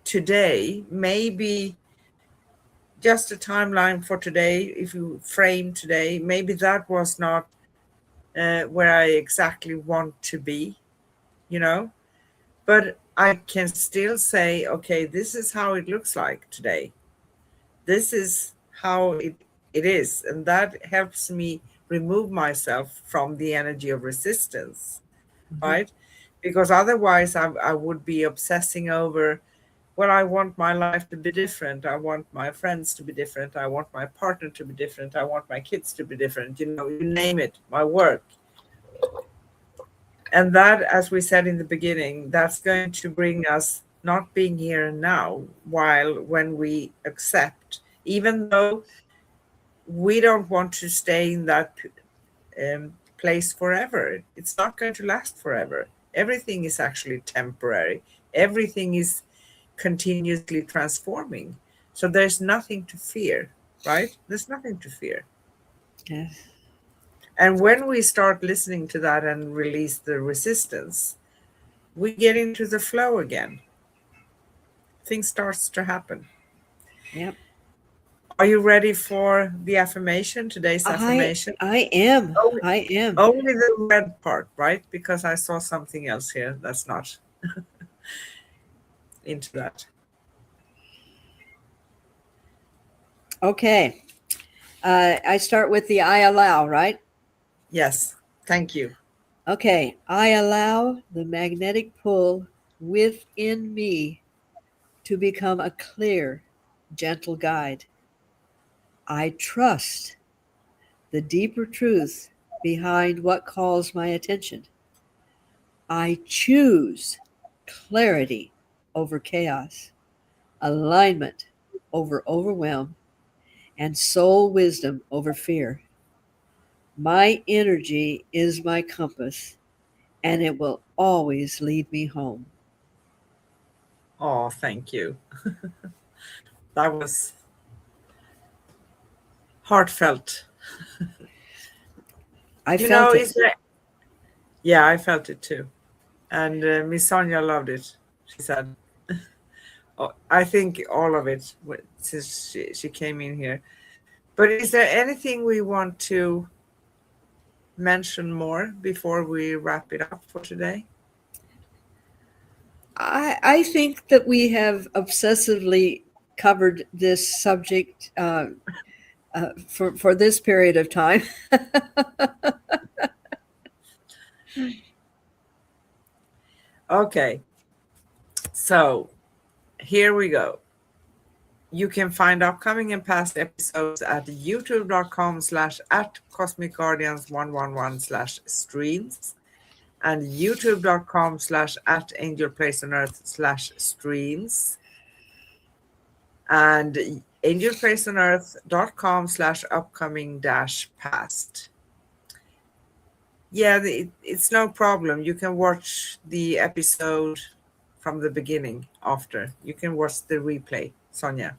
today, maybe just a timeline for today. If you frame today, maybe that was not where I exactly want to be, you know, but I can still say, okay, this is how it looks like today. This is how it is. And that helps me remove myself from the energy of resistance, Mhm. right? Because otherwise, I would be obsessing over, well, I want my life to be different. I want my friends to be different. I want my partner to be different. I want my kids to be different. You know, you name it, my work. And that, as we said in the beginning, that's going to bring us not being here and now, while when we accept, even though we don't want to stay in that place forever. It's not going to last forever. Everything is actually temporary. Everything is continuously transforming. So there's nothing to fear, right? There's nothing to fear. Yes. And when we start listening to that and release the resistance, we get into the flow again. Things starts to happen. Yep. Are you ready for the affirmation, today's affirmation? I am. Only, I am. only the red part, right? Because I saw something else here that's not into that. Okay. I start with the I allow, right? Yes, thank you. Okay. I allow the magnetic pull within me to become a clear, gentle guide. I trust the deeper truth behind what calls my attention. I choose clarity over chaos, alignment over overwhelm, and soul wisdom over fear. My energy is my compass, and it will always lead me home. Oh, thank you. That was heartfelt. I You know, felt it. is there? Yeah, I felt it too. And Miss Sonia loved it. She said, oh, I think all of it since she came in here. But is there anything we want to mention more before we wrap it up for today? I think that we have obsessively covered this subject for this period of time. Okay, so here we go. You can find upcoming and past episodes at youtube.com/at Cosmic Guardians 111/streams and youtube.com/at Angel Place on Earth/streams and angelplaceonearth.com/upcoming-past. Yeah, it's no problem. You can watch the episode from the beginning after. You can watch the replay, Sonia.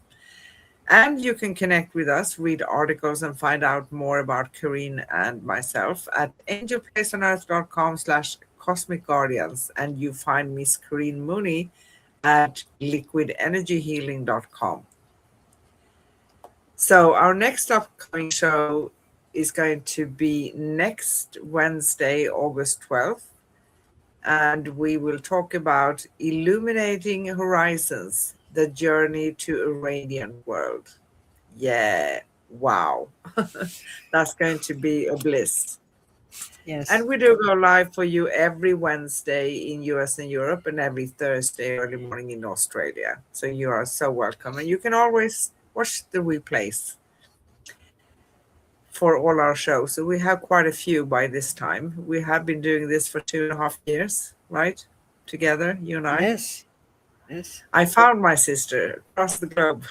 And you can connect with us, read articles, and find out more about Karine and myself at angelplaceonearth.com/cosmic guardians. And you find Miss Karine Mooney at liquidenergyhealing.com. So our next upcoming show is going to be next Wednesday, August 12th. And we will talk about illuminating horizons, the journey to a radiant world. Yeah, wow. That's going to be a bliss. Yes. And we do go live for you every Wednesday in US and Europe and every Thursday early morning in Australia. So you are so welcome. And you can always watch the replays for all our shows. So we have quite a few by this time. We have been doing this for 2.5 years, right? Together, you and I. Yes. Yes. I found my sister across the globe.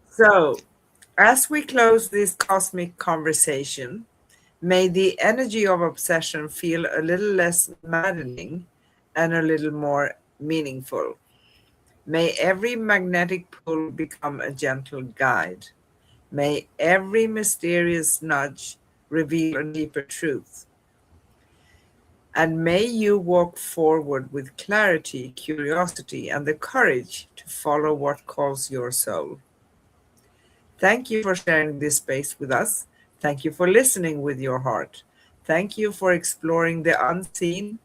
So, as we close this cosmic conversation, may the energy of obsession feel a little less maddening and a little more meaningful. May every magnetic pull become a gentle guide. May every mysterious nudge reveal a deeper truth. And may you walk forward with clarity, curiosity, and the courage to follow what calls your soul. Thank you for sharing this space with us. Thank you for listening with your heart. Thank you for exploring the unseen,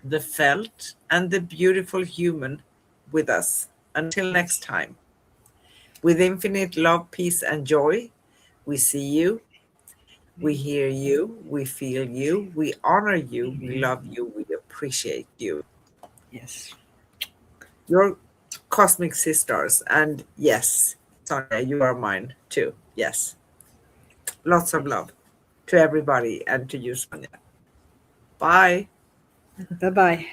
the felt, and the beautiful human with us. Until next Yes. time, with infinite love, peace, and joy, we see you, we hear you, we feel you, we honor you, we love you, we appreciate you. Yes. Your cosmic sisters, and yes, Sonia, you are mine too. Yes. Lots of Yes. love to everybody and to you, Sonia. Bye. Bye bye.